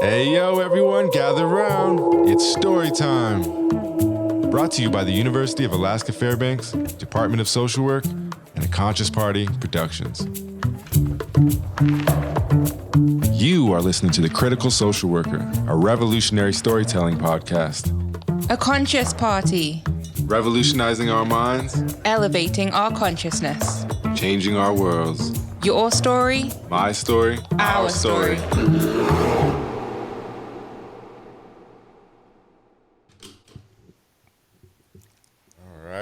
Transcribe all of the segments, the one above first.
Hey yo, everyone, gather around. It's story time. Brought to you by the University of Alaska Fairbanks, Department of Social Work, and a Conscious Party Productions. You are listening to The Critical Social Worker, a revolutionary storytelling podcast. A conscious party. Revolutionizing our minds. Elevating our consciousness. Changing our worlds. Your story. My story. Our story.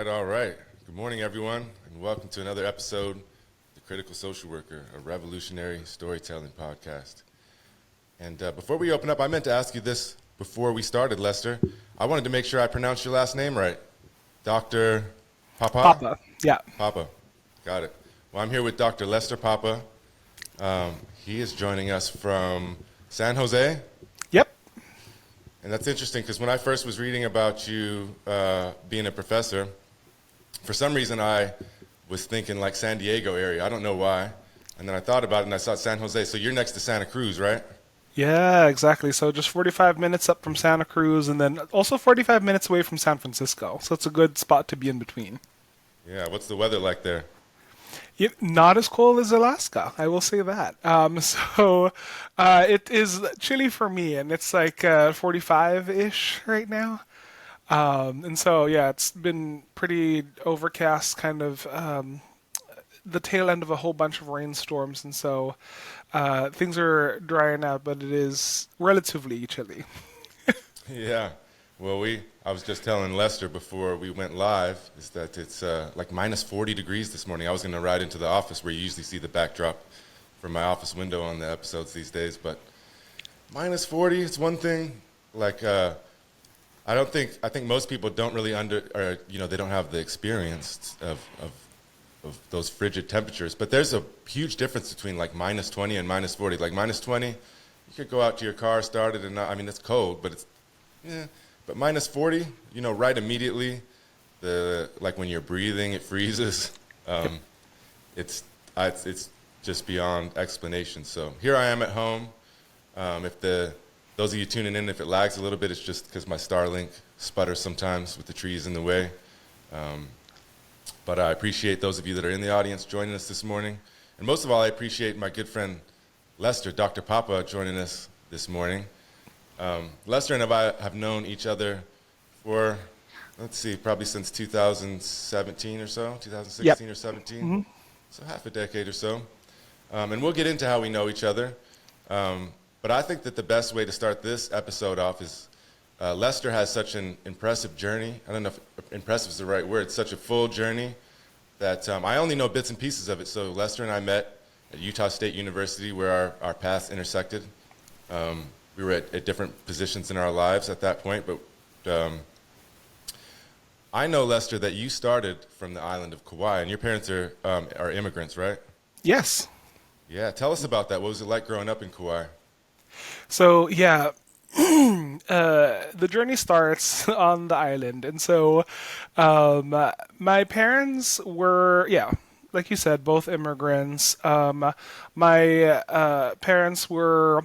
All right. Good morning, everyone, and welcome to another episode of The Critical Social Worker, a revolutionary storytelling podcast. And before we open up, I meant to ask you this before we started, Lesther. I wanted to make sure I pronounced your last name right. Dr. Papa? Papa, yeah. Papa, got it. Well, I'm here with Dr. Lesther Papa. He is joining us from San Jose. Yep. And that's interesting because when I first was reading about you being a professor, for some reason I was thinking like San Diego area. I don't know why. And then I thought about it and I saw San Jose. So you're next to Santa Cruz, right? Yeah, exactly. So just 45 minutes up from Santa Cruz and then also 45 minutes away from San Francisco. So it's a good spot to be in between. Yeah, what's the weather like there? Not as cold as Alaska, I will say that. It is chilly for me, and it's like 45-ish right now. It's been pretty overcast, kind of the tail end of a whole bunch of rainstorms, and so things are drying out, but it is relatively chilly. Yeah. Well, I was just telling Lesther before we went live is that it's like minus 40 degrees this morning. I was going to ride into the office where you usually see the backdrop from my office window on the episodes these days, but minus 40, it's one thing. Like, I think most people don't really they don't have the experience of those frigid temperatures, but there's a huge difference between like minus 20 and minus 40. Like minus 20, you could go out to your car, start it, and it's cold, but But minus 40, right immediately, like when you're breathing, it freezes. It's just beyond explanation. So here I am at home. Those of you tuning in, if it lags a little bit, it's just because my Starlink sputters sometimes with the trees in the way. But I appreciate those of you that are in the audience joining us this morning. And most of all, I appreciate my good friend Lesther, Dr. Papa, joining us this morning. Lesther and I have known each other for, probably since 2017 or so, 2016 Yep. or 17, Mm-hmm. so half a decade or so. And we'll get into how we know each other. But I think that the best way to start this episode off is Lesther has such an impressive journey. I don't know if impressive is the right word, such a full journey that I only know bits and pieces of it. So Lesther and I met at Utah State University where our paths intersected. We were at different positions in our lives at that point, but I know, Lesther, that you started from the island of Kauai, and your parents are immigrants, right? Yes. Yeah, tell us about that. What was it like growing up in Kauai? So, yeah, the journey starts on the island. And so my parents were, like you said, both immigrants. My parents were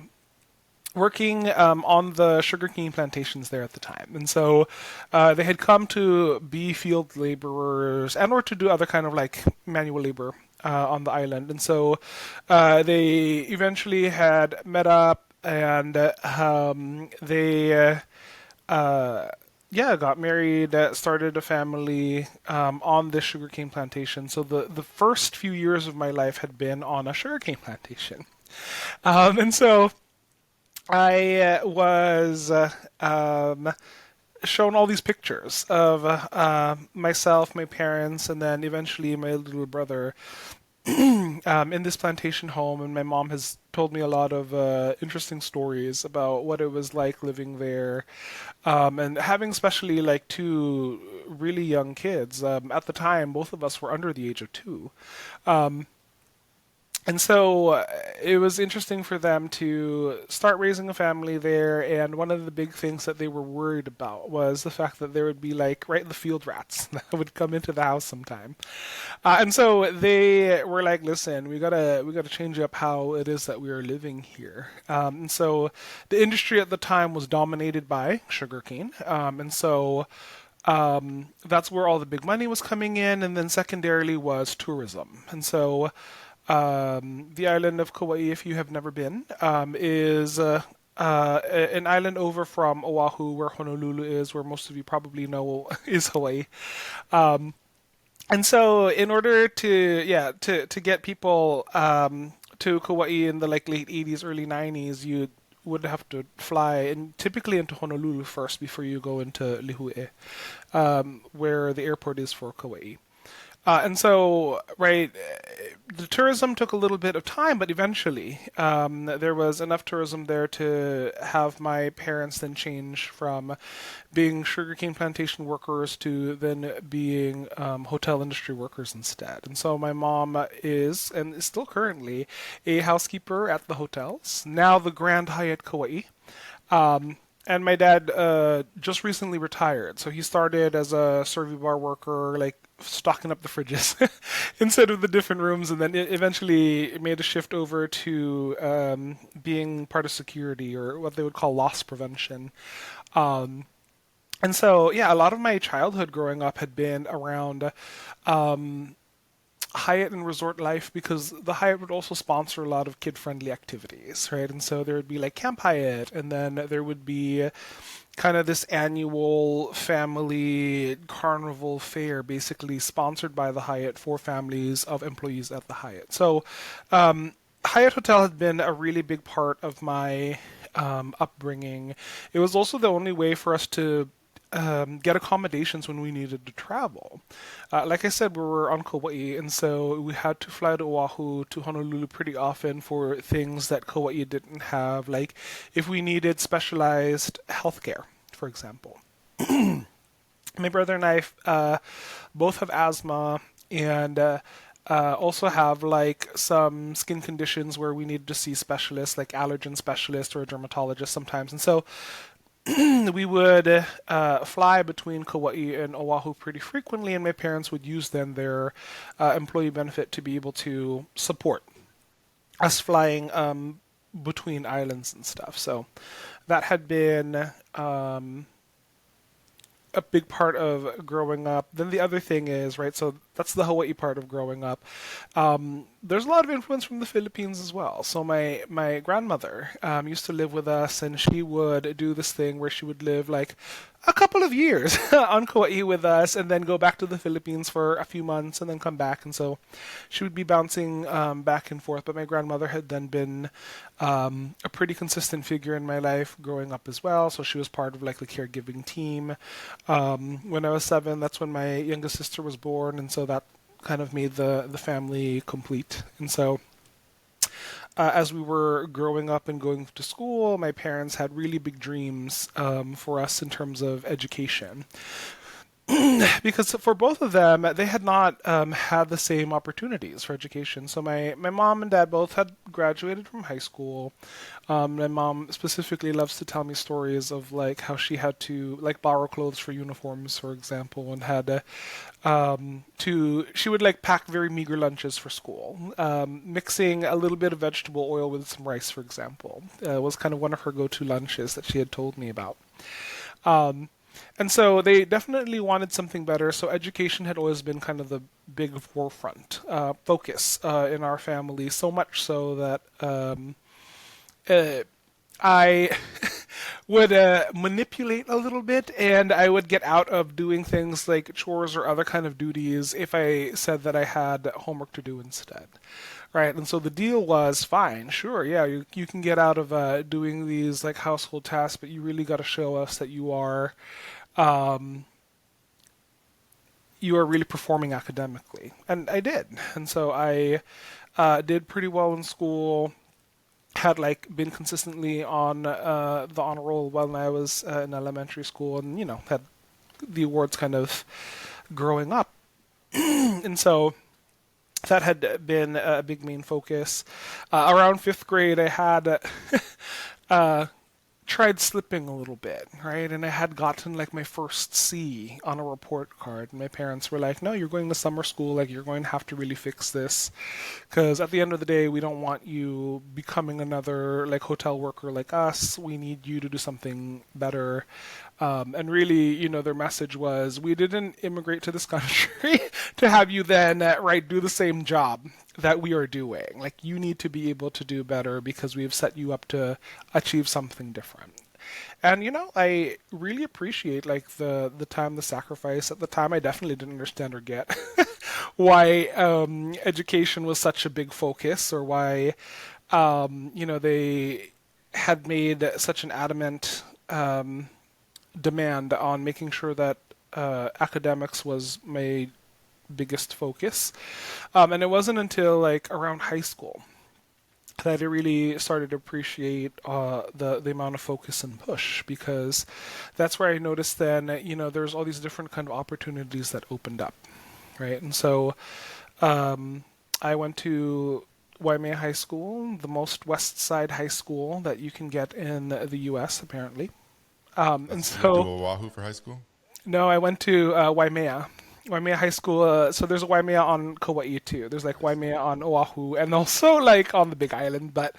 working on the sugarcane plantations there at the time. And so they had come to be field laborers and or to do other kind of like manual labor on the island. And so they eventually had met up and they got married, started a family on this sugarcane plantation. So the first few years of my life had been on a sugarcane plantation. And so I was shown all these pictures of myself, my parents, and then eventually my little brother in this plantation home. And my mom has told me a lot of interesting stories about what it was like living there, and having especially like two really young kids. At the time, both of us were under the age of 2. And so it was interesting for them to start raising a family there. And one of the big things that they were worried about was the fact that there would be like right the field rats that would come into the house sometime. And so they were like, "Listen, we gotta change up how it is that we are living here." And so the industry at the time was dominated by sugarcane, and so that's where all the big money was coming in, and then secondarily was tourism. And so the island of Kauai, if you have never been, is an island over from Oahu, where Honolulu is, where most of you probably know is Hawaii. And so, in order to get people to Kauai in the like late '80s, early '90s, you would have to fly, and typically into Honolulu first before you go into Lihue, where the airport is for Kauai. And so, right, the tourism took a little bit of time, but eventually there was enough tourism there to have my parents then change from being sugarcane plantation workers to then being hotel industry workers instead. And so my mom is, and is still currently, a housekeeper at the hotels, now the Grand Hyatt Kauai. And my dad just recently retired, so he started as a service bar worker, like stocking up the fridges instead of the different rooms, and then eventually made a shift over to being part of security, or what they would call loss prevention. Um, and so, yeah, a lot of my childhood growing up had been around Hyatt and resort life, because the Hyatt would also sponsor a lot of kid-friendly activities, right? And so there would be like Camp Hyatt, and then there would be kind of this annual family carnival fair, basically sponsored by the Hyatt for families of employees at the Hyatt. So Hyatt Hotel had been a really big part of my upbringing. It was also the only way for us to get accommodations when we needed to travel. Like I said, we were on Kauai, and so we had to fly to Oahu, to Honolulu pretty often for things that Kauai didn't have, like if we needed specialized healthcare, for example. My brother and I both have asthma, and also have like some skin conditions where we needed to see specialists, like allergen specialist or a dermatologist sometimes. And so we would fly between Kauai and Oahu pretty frequently, and my parents would use then their employee benefit to be able to support us flying between islands and stuff. So that had been a big part of growing up. Then the other thing is, right, so that's the Hawaii part of growing up. There's a lot of influence from the Philippines as well. So my grandmother used to live with us, and she would do this thing where she would live like a couple of years on Kauai with us, and then go back to the Philippines for a few months, and then come back. And so she would be bouncing back and forth. But my grandmother had then been a pretty consistent figure in my life growing up as well. So she was part of like the caregiving team. When I was 7, that's when my youngest sister was born, and so that kind of made the family complete. And so as we were growing up and going to school, my parents had really big dreams for us in terms of education. Because for both of them, they had not had the same opportunities for education. So my mom and dad both had graduated from high school. My mom specifically loves to tell me stories of like how she had to like borrow clothes for uniforms, for example, and had she would like pack very meager lunches for school. Mixing a little bit of vegetable oil with some rice, for example, was kind of one of her go-to lunches that she had told me about. And so they definitely wanted something better. So education had always been kind of the big forefront focus in our family. So much so that I would manipulate a little bit, and I would get out of doing things like chores or other kind of duties if I said that I had homework to do instead. Right, and so the deal was fine, sure, yeah, you can get out of doing these like household tasks, but you really got to show us that you are really performing academically, and I did. And so I did pretty well in school. Had like been consistently on the honor roll when I was in elementary school, and had the awards kind of growing up, and so. that had been a big main focus. Around fifth grade, I had tried slipping a little bit, right? And I had gotten like my first C on a report card. And my parents were like, no, you're going to summer school. Like, you're going to have to really fix this. Because at the end of the day, we don't want you becoming another like hotel worker like us. We need you to do something better. And really, their message was, we didn't immigrate to this country to have you then, do the same job that we are doing. Like, you need to be able to do better because we've set you up to achieve something different. And, I really appreciate, like, the time, the sacrifice. At the time, I definitely didn't understand or get why education was such a big focus, or why, they had made such an adamant demand on making sure that academics was my biggest focus. And it wasn't until like around high school that I really started to appreciate the amount of focus and push, because that's where I noticed then, there's all these different kind of opportunities that opened up, right? And so I went to Waimea High School, the most West Side high school that you can get in the U.S., apparently. And You so, went to Oahu for high school? no, I went to Waimea. Waimea High School. So there's a Waimea on Kauai too. There's like Waimea on Oahu, and also like on the Big Island. But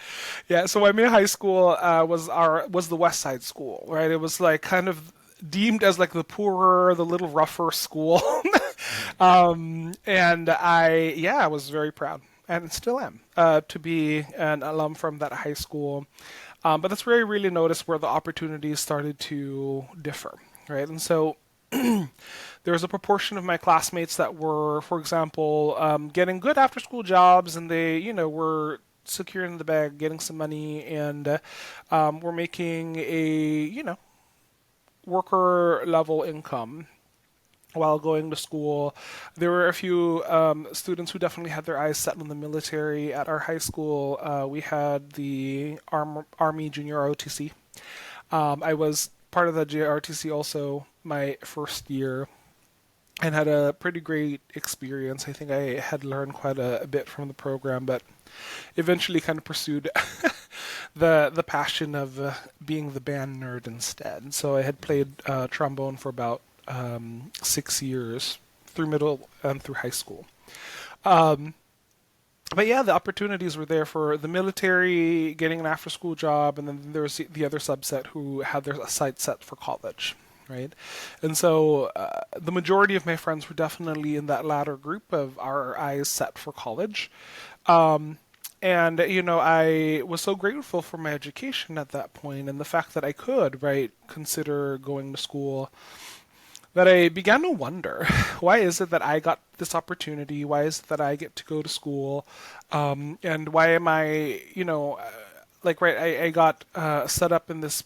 yeah, so Waimea High School was the West Side school, right? It was like kind of deemed as like the poorer, the little rougher school. And I was very proud, and still am, to be an alum from that high school. But that's where I really noticed where the opportunities started to differ, right? And so there was a proportion of my classmates that were, for example, getting good after-school jobs, and they, were securing the bag, getting some money, and were making a, worker-level income while going to school. There were a few students who definitely had their eyes set on the military. At our high school, we had the Army Junior ROTC. I was part of the JRTC also my first year, and had a pretty great experience. I think I had learned quite a bit from the program, but eventually kind of pursued the passion of being the band nerd instead. So I had played trombone for about 6 years, through middle and through high school. But yeah, the opportunities were there for the military, getting an after-school job, and then there was the other subset who had their sights set for college, right? And so the majority of my friends were definitely in that latter group of our eyes set for college. And, I was so grateful for my education at that point, and the fact that I could, right, consider going to school, that I began to wonder, why is it that I got this opportunity? Why is it that I get to go to school? And why am I, I got set up in this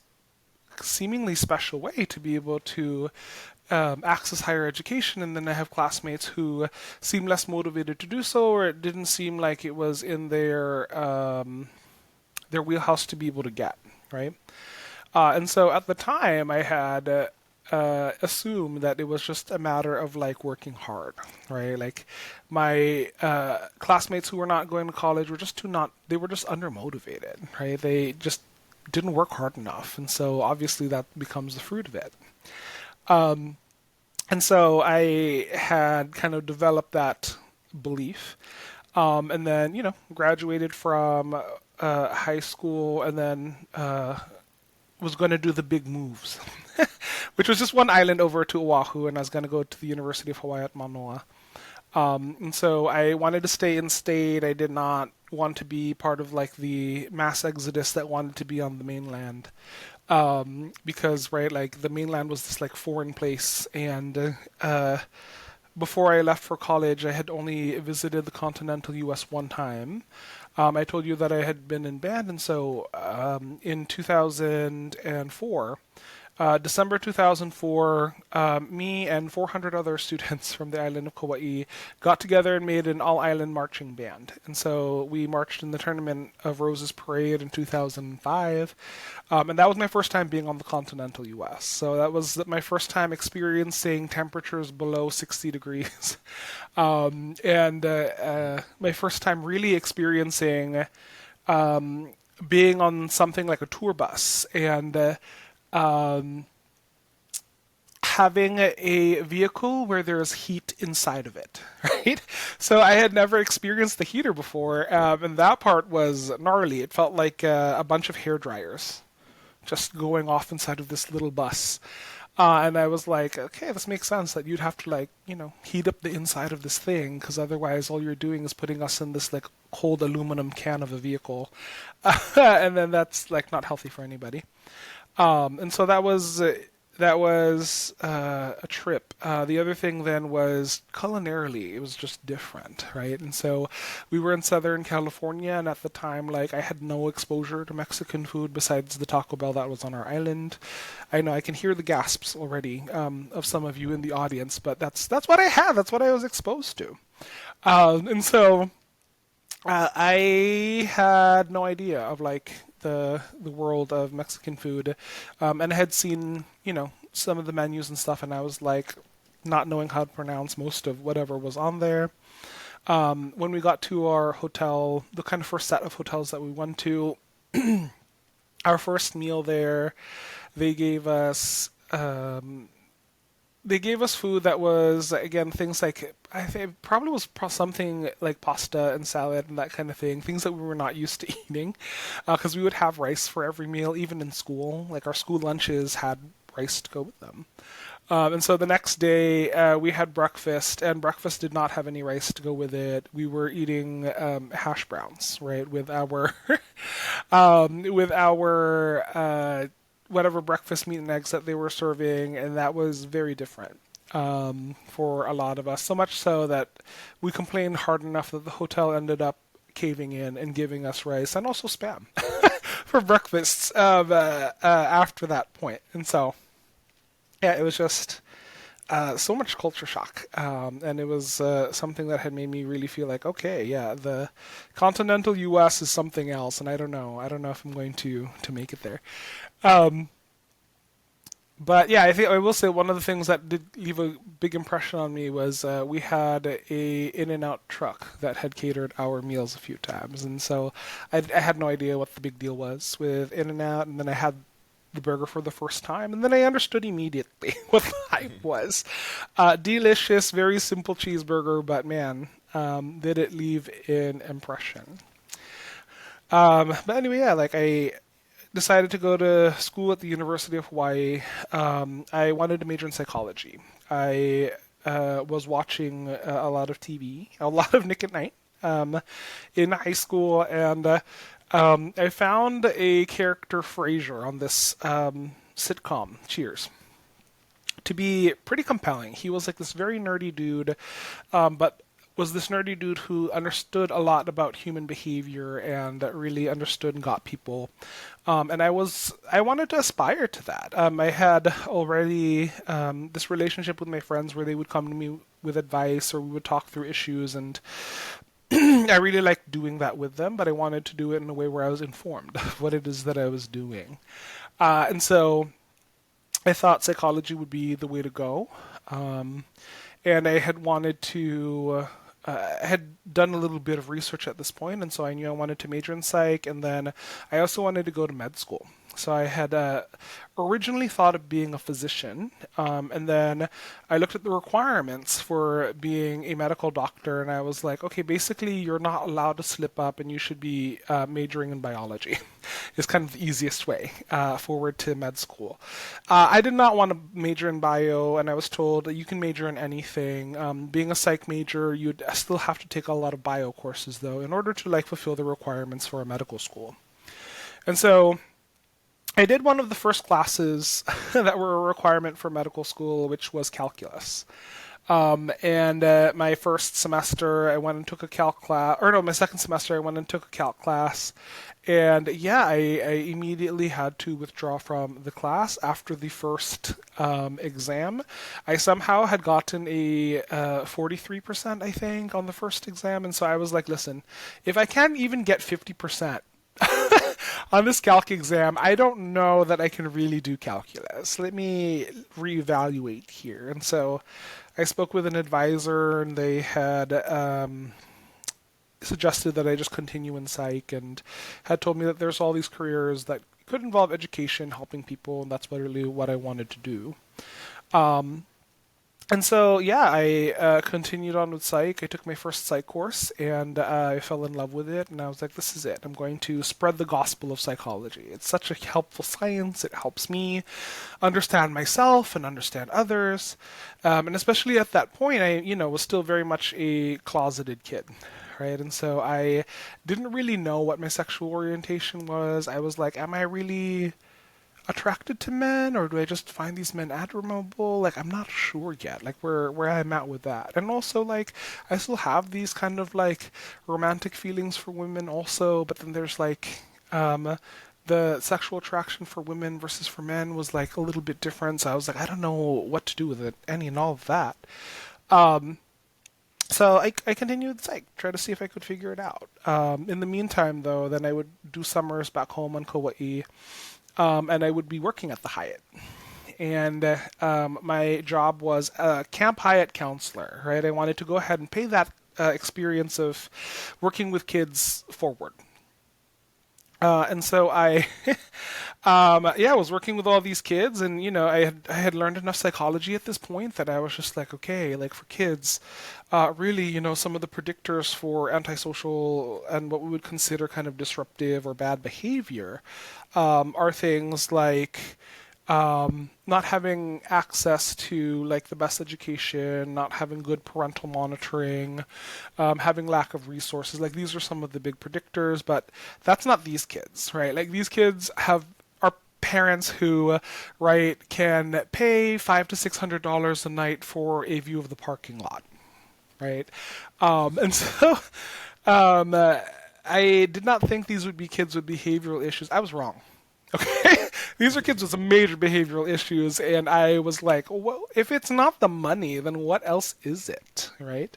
seemingly special way to be able to access higher education, and then I have classmates who seem less motivated to do so, or it didn't seem like it was in their wheelhouse to be able to get, right? And so at the time, I had assume that it was just a matter of like working hard, right? Like my classmates who were not going to college were just they were just undermotivated, right? They just didn't work hard enough, and so obviously that becomes the fruit of it. And so I had kind of developed that belief, and then graduated from high school, and then was going to do the big moves, which was just one island over to Oahu, and I was going to go to the University of Hawaii at Manoa. And so I wanted to stay in state. I did not want to be part of like the mass exodus that wanted to be on the mainland, because like the mainland was this like foreign place, and before I left for college, I had only visited the continental U.S. one time. I told you that I had been in band, and so in 2004, December 2004, me and 400 other students from the island of Kauai got together and made an all-island marching band. And so we marched in the Tournament of Roses Parade in 2005. And that was my first time being on the continental U.S. So that was my first time experiencing temperatures below 60 degrees. And my first time really experiencing being on something like a tour bus and having a vehicle where there's heat inside of it, right? So I had never experienced the heater before, and that part was gnarly. It felt like a bunch of hair dryers just going off inside of this little bus. And I was like, okay, this makes sense that you'd have to like, heat up the inside of this thing because otherwise all you're doing is putting us in this like cold aluminum can of a vehicle. And then that's like not healthy for anybody. And so that was a trip. The other thing then was culinarily, it was just different, right? And so we were in Southern California, and at the time, like I had no exposure to Mexican food besides the Taco Bell that was on our island. I know I can hear the gasps already of some of you in the audience, but that's what I had. That's what I was exposed to, and so I had no idea of like the world of Mexican food, and I had seen some of the menus and stuff, and I was like not knowing how to pronounce most of whatever was on there. When we got to our hotel, the kind of first set of hotels that we went to, our first meal there, they gave us food that was, again, things like, I think it probably was something like pasta and salad and that kind of thing, things that we were not used to eating, because we would have rice for every meal, even in school. Like our school lunches had rice to go with them. And so the next day we had breakfast, and breakfast did not have any rice to go with it. We were eating hash browns, right, with our whatever breakfast meat and eggs that they were serving, and that was very different for a lot of us. So much so that we complained hard enough that the hotel ended up caving in and giving us rice and also spam for breakfasts after that point. And so, yeah, it was just so much culture shock, and it was something that had made me really feel like, okay, yeah, the continental U.S. is something else, and I don't know if I'm going to make it there. But yeah, I think I will say one of the things that did leave a big impression on me was we had a In-N-Out truck that had catered our meals a few times, and so I had no idea what the big deal was with In-N-Out, and then I had the burger for the first time, and then I understood immediately what the hype was. Delicious, very simple cheeseburger, but man, did it leave an impression. But anyway, yeah, like I decided to go to school at the University of Hawaii. I wanted to major in psychology. I was watching a lot of TV, a lot of Nick at Night in high school, and I found a character, Frasier, on this sitcom, Cheers, to be pretty compelling. He was like this very nerdy dude, but was this nerdy dude who understood a lot about human behavior and really understood and got people. And I wanted to aspire to that. I had already this relationship with my friends where they would come to me with advice or we would talk through issues, and I really liked doing that with them, but I wanted to do it in a way where I was informed of what it is that I was doing. And so I thought psychology would be the way to go. And I had wanted to... I had done a little bit of research at this point, and so I knew I wanted to major in psych, and then I also wanted to go to med school. So I had originally thought of being a physician, and then I looked at the requirements for being a medical doctor, and I was like, okay, basically you're not allowed to slip up, and you should be majoring in biology. It's kind of the easiest way forward to med school. I did not want to major in bio, and I was told that you can major in anything. Being a psych major, you'd still have to take a lot of bio courses, though, in order to fulfill the requirements for a medical school. And so I did one of the first classes that were a requirement for medical school, which was calculus. And my first semester, I went and took a calc class, or no, my second semester, I went and took a calc class. And yeah, I immediately had to withdraw from the class after the first exam. I somehow had gotten a 43%, I think, on the first exam. And so I was like, listen, if I can't even get 50%, on this calc exam, I don't know that I can really do calculus. Let me reevaluate here. And so I spoke with an advisor, and they had suggested that I just continue in psych, and had told me that there's all these careers that could involve education, helping people, and that's really what I wanted to do. And so, yeah, I continued on with psych. I took my first psych course, and I fell in love with it. And I was like, this is it. I'm going to spread the gospel of psychology. It's such a helpful science. It helps me understand myself and understand others. And especially at that point, I, was still very much a closeted kid. Right? And so I didn't really know what my sexual orientation was. I was like, am I really attracted to men, or do I just find these men admirable? Like, I'm not sure yet, like where I'm at with that. And also, like, I still have these kind of like romantic feelings for women also, but then there's like the sexual attraction for women versus for men was like a little bit different. So I was like, I don't know what to do with it, any and all of that. So I continued psych, try to see if I could figure it out. In the meantime, though, then I would do summers back home on Kauai. And I would be working at the Hyatt. And my job was a Camp Hyatt counselor, right? I wanted to go ahead and pay that experience of working with kids forward. And so I, I was working with all these kids, and I had learned enough psychology at this point that I was just like, okay, like for kids, really, some of the predictors for antisocial and what we would consider kind of disruptive or bad behavior are things like not having access to like the best education, not having good parental monitoring, having lack of resources. Like these are some of the big predictors, but that's not these kids, right? Like these kids are parents who, right, can pay $500 to $600 a night for a view of the parking lot, right? And so I did not think these would be kids with behavioral issues. I was wrong. Okay, these are kids with some major behavioral issues, and I was like, well, if it's not the money, then what else is it, right?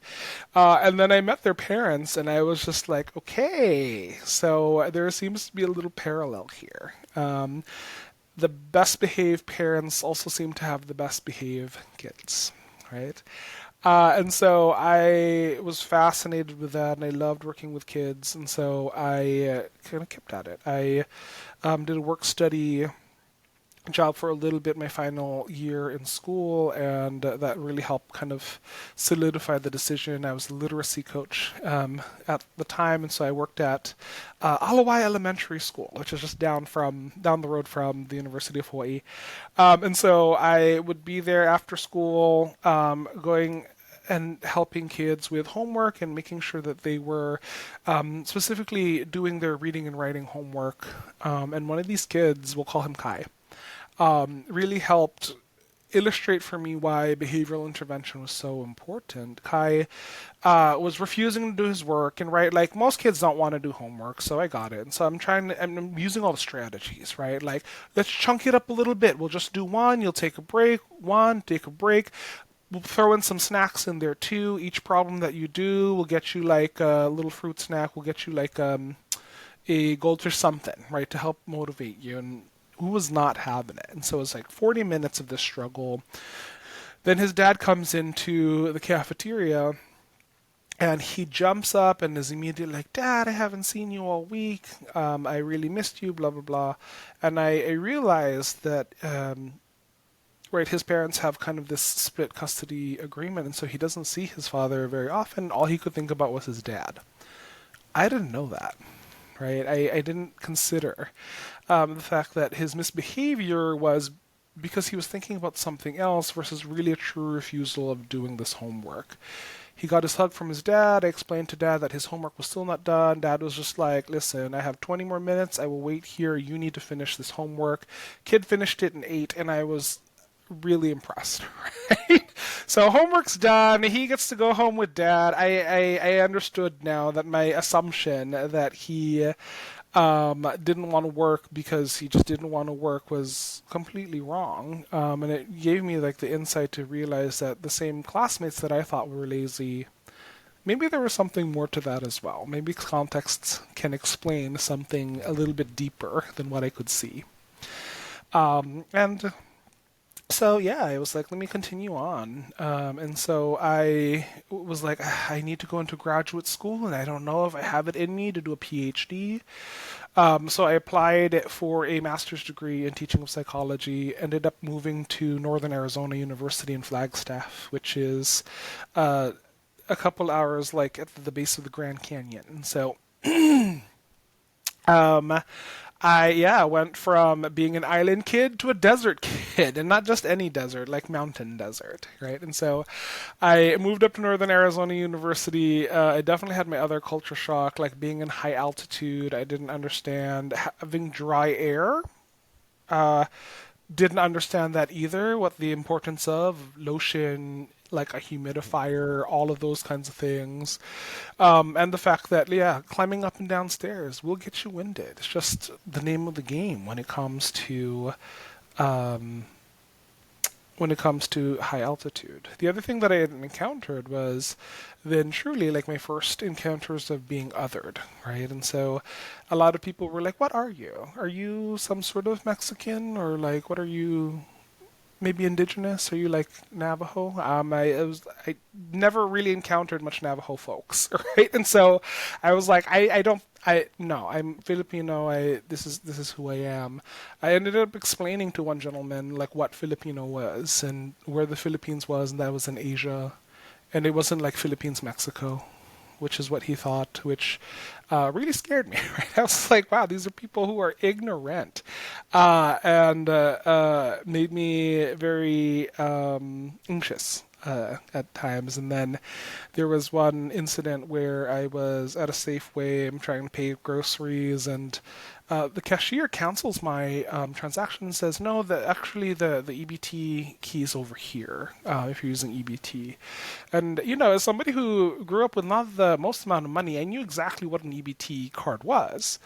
And then I met their parents, and I was just like, okay, so there seems to be a little parallel here. The best behaved parents also seem to have the best behaved kids, right? And so I was fascinated with that, and I loved working with kids, and so I kind of kept at it. I did a work-study job for a little bit my final year in school, and that really helped kind of solidify the decision. I was a literacy coach at the time, and so I worked at Kauai Elementary School, which is just down the road from the University of Hawaii. And so I would be there after school, going and helping kids with homework and making sure that they were specifically doing their reading and writing homework. And one of these kids, we'll call him Kai, really helped illustrate for me why behavioral intervention was so important. Kai was refusing to do his work, and right, like most kids don't want to do homework, so I got it. And so I'm using all the strategies, right? Like, let's chunk it up a little bit. We'll just do one, you'll take a break, take a break. We'll throw in some snacks in there too. Each problem that you do will get you like a little fruit snack. We'll get you like a goldfish something, right, to help motivate you. And who was not having it? And so it's like 40 minutes of this struggle. Then his dad comes into the cafeteria, and he jumps up and is immediately like, Dad, I haven't seen you all week. I really missed you, blah, blah, blah. And I realized that right, his parents have kind of this split custody agreement, and so he doesn't see his father very often. All he could think about was his dad. I didn't know that, right? I didn't consider the fact that his misbehavior was because he was thinking about something else versus really a true refusal of doing this homework. He got his hug from his dad. I explained to Dad that his homework was still not done. Dad was just like, listen, I have 20 more minutes. I will wait here. You need to finish this homework. Kid finished it in 8, and I was really impressed, right? So homework's done. He gets to go home with dad. I understood now that my assumption that he didn't want to work because he just didn't want to work was completely wrong. And it gave me like the insight to realize that the same classmates that I thought were lazy, maybe there was something more to that as well. Maybe context can explain something a little bit deeper than what I could see. And so yeah, I was like, let me continue on. And so I was like, I need to go into graduate school, and I don't know if I have it in me to do a PhD. So I applied for a master's degree in teaching of psychology. Ended up moving to Northern Arizona University in Flagstaff, which is a couple hours like at the base of the Grand Canyon. And so I went from being an island kid to a desert kid, and not just any desert, like mountain desert, right? And so I moved up to Northern Arizona University. I definitely had my other culture shock, like being in high altitude. I didn't understand having dry air. Didn't understand that either, what the importance of lotion, like a humidifier, all of those kinds of things. And the fact that, yeah, climbing up and down stairs will get you winded. It's just the name of the game when it comes to high altitude. The other thing that I had encountered was then truly like my first encounters of being othered, right? And so a lot of people were like, what are you? Are you some sort of Mexican, or like, what are you? Maybe indigenous? Are you like Navajo? I never really encountered much Navajo folks, right? And so I was like, no, I'm Filipino. This is who I am. I ended up explaining to one gentleman like what Filipino was and where the Philippines was, and that was in Asia, and it wasn't like Philippines, Mexico, which is what he thought, which really scared me. Right? I was like, wow, these are people who are ignorant, and made me very anxious at times. And then there was one incident where I was at a Safeway, I'm trying to pay groceries, and the cashier cancels my transaction and says, no, actually the EBT key is over here if you're using EBT. And, as somebody who grew up with not the most amount of money, I knew exactly what an EBT card was.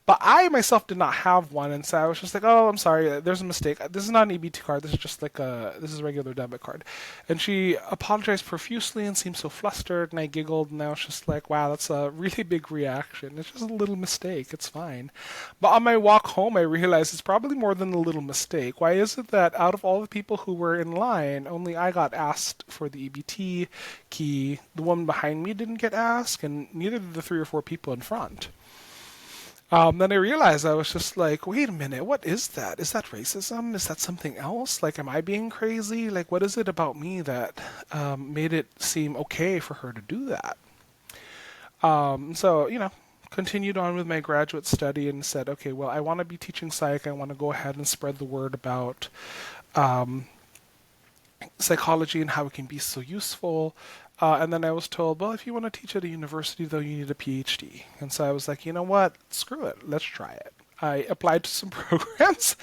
But I myself did not have one, and so I was just like, "Oh, I'm sorry, there's a mistake. This is not an EBT card. This is just like this is a regular debit card." And she apologized profusely and seemed so flustered, and I giggled, and I was just like, "Wow, that's a really big reaction. It's just a little mistake. It's fine." But on my walk home, I realized it's probably more than a little mistake. Why is it that out of all the people who were in line, only I got asked for the EBT key? The woman behind me didn't get asked, and neither did the 3 or 4 people in front. Then I realized I was just like, wait a minute, what is that? Is that racism? Is that something else? Like, am I being crazy? Like, what is it about me that made it seem okay for her to do that? So, continued on with my graduate study and said, okay, well, I want to be teaching psych. I want to go ahead and spread the word about psychology and how it can be so useful. And then I was told, well, if you want to teach at a university, though, you need a PhD. And so I was like, you know what? Screw it. Let's try it. I applied to some programs,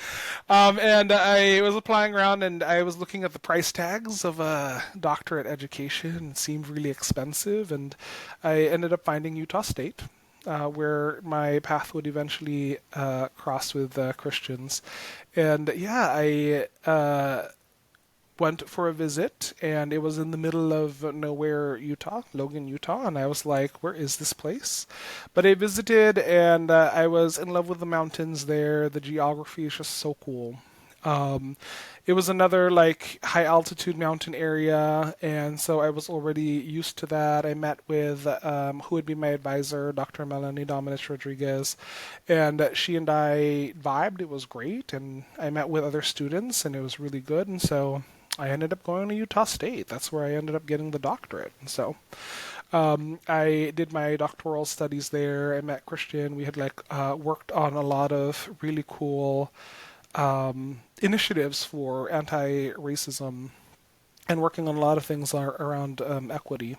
and I was applying around, and I was looking at the price tags of a doctorate education, and it seemed really expensive, and I ended up finding Utah State, where my path would eventually cross with Christians. And yeah, I went for a visit, and it was in the middle of nowhere, Utah, Logan, Utah, and I was like, where is this place? But I visited, and I was in love with the mountains there. The geography is just so cool. It was another like high altitude mountain area, and so I was already used to that. I met with who would be my advisor, Dr. Melanie Dominich Rodriguez, and she and I vibed. It was great, and I met with other students, and it was really good. And so I ended up going to Utah State. That's where I ended up getting the doctorate. And so I did my doctoral studies there. I met Christian. We had worked on a lot of really cool initiatives for anti-racism and working on a lot of things around equity.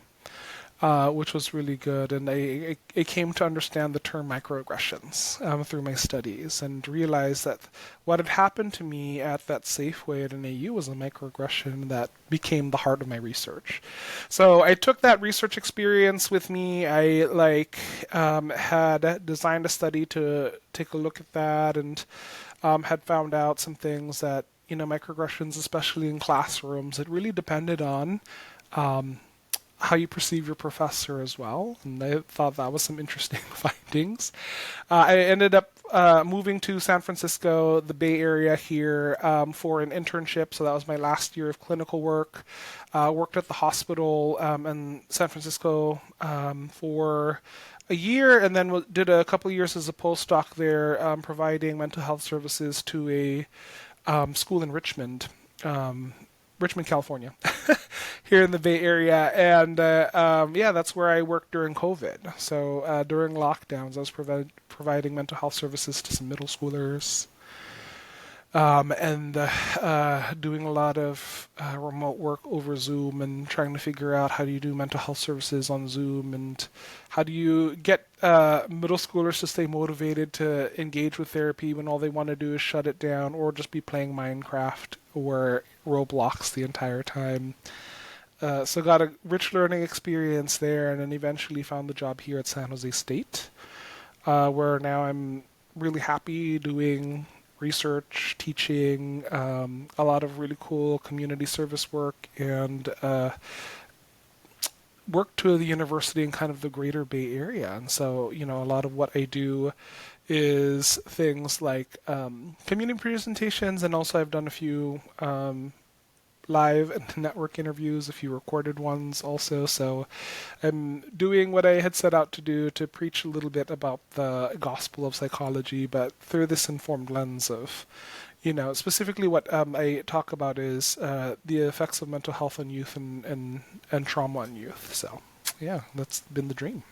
which was really good. And I came to understand the term microaggressions through my studies and realized that what had happened to me at that Safeway at NAU was a microaggression that became the heart of my research. So I took that research experience with me. I had designed a study to take a look at that, and had found out some things that, microaggressions, especially in classrooms, it really depended on how you perceive your professor as well. And I thought that was some interesting findings. I ended up moving to San Francisco, the Bay Area here, for an internship. So that was my last year of clinical work. Worked at the hospital in San Francisco for a year, and then did a couple of years as a postdoc there, providing mental health services to a school in Richmond, California, here in the Bay Area. And that's where I worked during COVID. So during lockdowns, I was providing mental health services to some middle schoolers, and doing a lot of remote work over Zoom, and trying to figure out how do you do mental health services on Zoom, and how do you get middle schoolers to stay motivated to engage with therapy when all they want to do is shut it down or just be playing Minecraft or Roblox the entire time. So got a rich learning experience there, and then eventually found the job here at San Jose State, where now I'm really happy doing research, teaching, a lot of really cool community service work, and work to the university in kind of the greater Bay Area. And so, a lot of what I do is things like community presentations, and also I've done a few live and network interviews, a few recorded ones also. So I'm doing what I had set out to do, to preach a little bit about the gospel of psychology, but through this informed lens of, specifically what I talk about is the effects of mental health on youth and trauma on youth. So yeah, that's been the dream.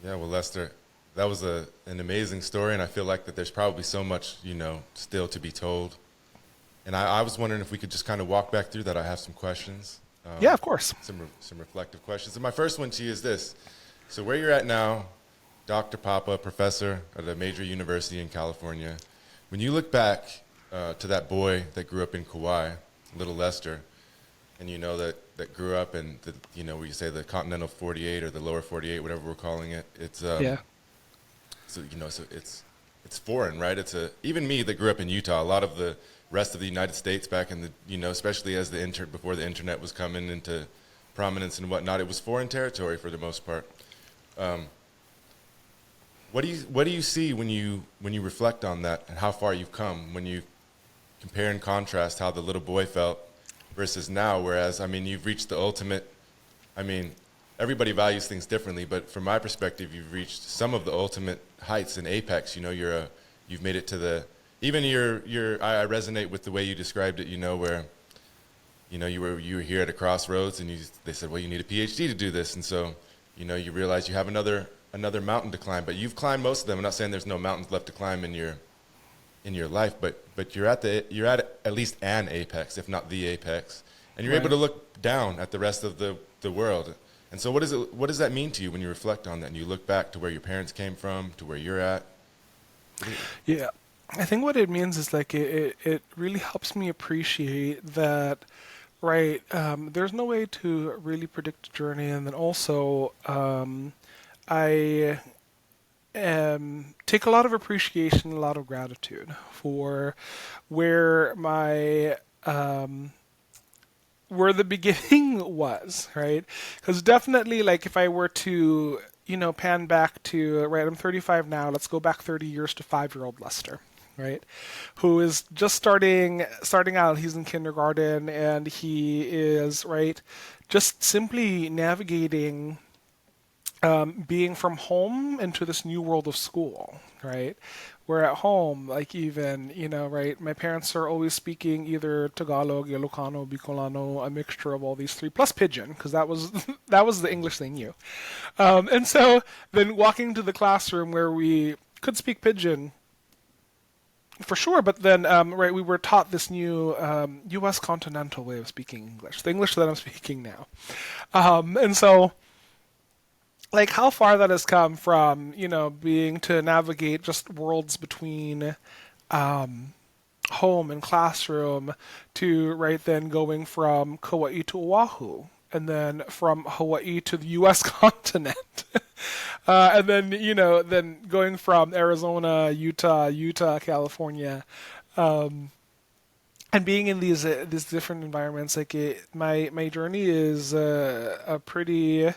Yeah, well, Lesther, that was an amazing story, and I feel like that there's probably so much, still to be told. And I was wondering if we could just kind of walk back through that. I have some questions. Yeah, of course. Some reflective questions. And my first one to you is this. So where you're at now, Dr. Papa, professor at a major university in California, when you look back to that boy that grew up in Kauai, little Lesther, and that grew up in we say the continental 48 or the lower 48, whatever we're calling it. It's yeah. So it's foreign, right? Even me that grew up in Utah, a lot of the rest of the United States back in the especially as before the internet was coming into prominence and whatnot, it was foreign territory for the most part. What do you see when you reflect on that and how far you've come, when you compare and contrast how the little boy felt versus now? Whereas, you've reached the ultimate. Everybody values things differently, but from my perspective, you've reached some of the ultimate heights and apex. You've made it to the. Even I resonate with the way you described it. Where, you were here at a crossroads, and they said, well, you need a PhD to do this, and so, you realize you have another mountain to climb. But you've climbed most of them. I'm not saying there's no mountains left to climb in your life, but you're at least an apex, if not the apex, and you're Right. able to look down at the rest of the world. And so, what does that mean to you when you reflect on that and you look back to where your parents came from, to where you're at? Yeah, I think what it means is like it really helps me appreciate that, right? There's no way to really predict the journey, and then also I take a lot of appreciation, a lot of gratitude for where my where the beginning was, right? Because definitely, like, if I were to, pan back to, right, I'm 35 now, let's go back 30 years to 5-year-old Lesther, right? Who is just starting out, he's in kindergarten, and he is, right, just simply navigating being from home into this new world of school, right? Where at home, like even, right, my parents are always speaking either Tagalog, Ilocano, Bicolano, a mixture of all these three, plus Pidgin, because that was the English they knew. And so then walking to the classroom where we could speak Pidgin, For sure, but then right, we were taught this new U.S. continental way of speaking English, the English that I'm speaking now, and so like how far that has come from being to navigate just worlds between home and classroom to right then going from Kauai to Oahu and then from Hawaii to the U.S. continent. And then then going from Arizona, Utah, California, and being in these different environments. Like my journey is a pretty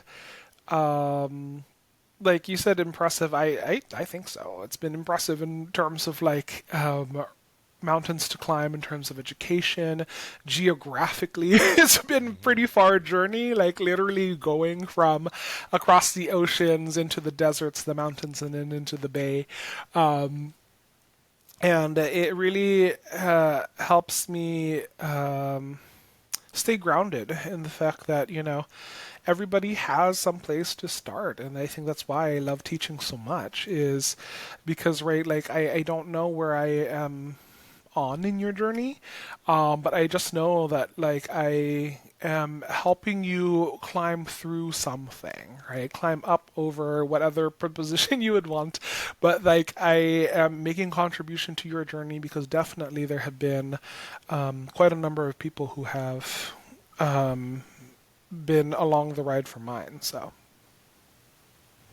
like you said, impressive. I think so. It's been impressive in terms of like mountains to climb, in terms of education, geographically. It's been a pretty far journey, like literally going from across the oceans into the deserts, the mountains, and then into the bay. And it really helps me stay grounded in the fact that everybody has some place to start, and I think that's why I love teaching so much, is because right, like I don't know where I am on in your journey, but I just know that like I am helping you climb through something, right? Climb up over whatever position you would want, but like I am making contribution to your journey because definitely there have been quite a number of people who have been along the ride for mine. So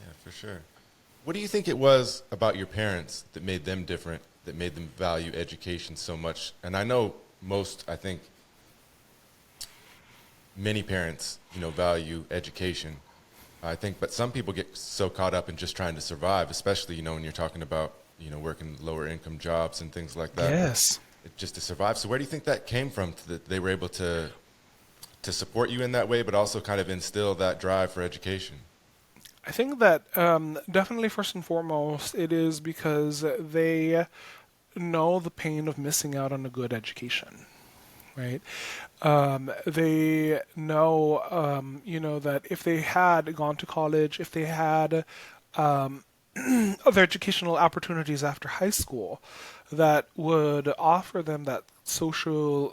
Yeah, for sure. What do you think it was about your parents that made them different, that made them value education so much? And I know I think many parents, value education. I think, but some people get so caught up in just trying to survive, especially, when you're talking about, working lower income jobs and things like that. yes. Just to survive. So where do you think that came from, that they were able to support you in that way, but also kind of instill that drive for education? I think that definitely first and foremost, it is because they know the pain of missing out on a good education, right? They know, that if they had gone to college, if they had other educational opportunities after high school that would offer them that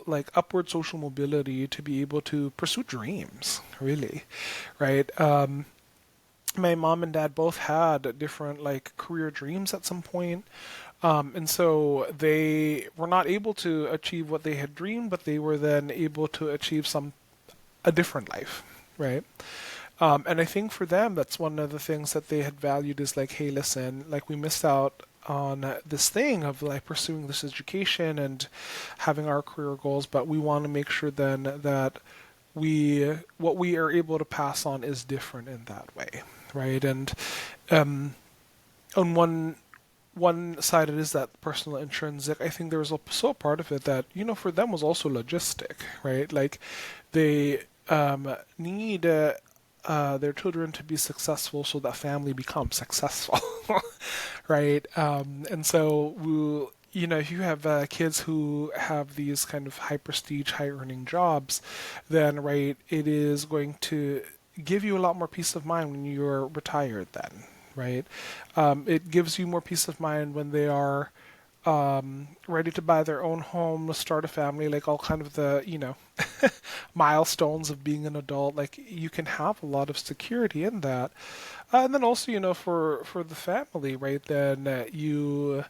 like upward social mobility to be able to pursue dreams, really, right? My mom and dad both had different like career dreams at some point. And so they were not able to achieve what they had dreamed, but they were then able to achieve a different life, right? And I think for them, that's one of the things that they had valued is like, hey, listen, like we missed out on this thing of like pursuing this education and having our career goals, but we want to make sure then that what we are able to pass on is different in that way, right? And on one side it is that personal intrinsic. I think there was also a part of it that for them was also logistic, right? Like they need their children to be successful so that family becomes successful, right? And so if you have kids who have these kind of high prestige, high earning jobs, then right, it is going to give you a lot more peace of mind when you're retired then, right? It gives you more peace of mind when they are ready to buy their own home, start a family, like all kind of the, milestones of being an adult. Like you can have a lot of security in that. And then also, for the family, right, then you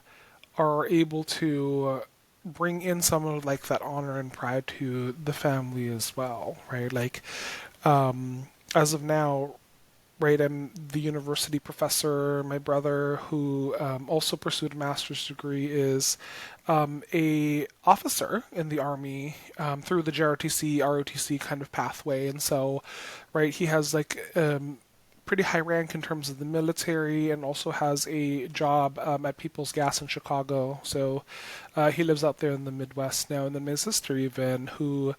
are able to bring in some of like that honor and pride to the family as well, right? Like, as of now, right, I'm the university professor. My brother, who also pursued a master's degree, is a officer in the Army through the JROTC, ROTC kind of pathway. And so, right, he has like pretty high rank in terms of the military and also has a job at People's Gas in Chicago. So he lives out there in the Midwest now. And then my sister, even, who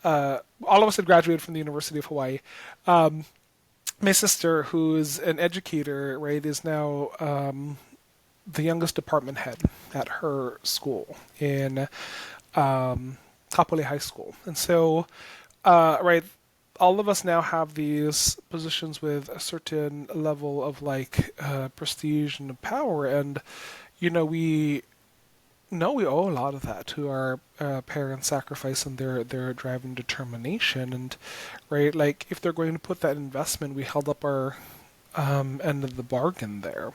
all of us had graduated from the University of Hawaii. My sister, who is an educator, right, is now the youngest department head at her school in Kapolei High School. And so, right, all of us now have these positions with a certain level of like prestige and power, and we No, we owe a lot of that to our parents' sacrifice and their drive and determination. And right, like if they're going to put that investment, we held up our end of the bargain there.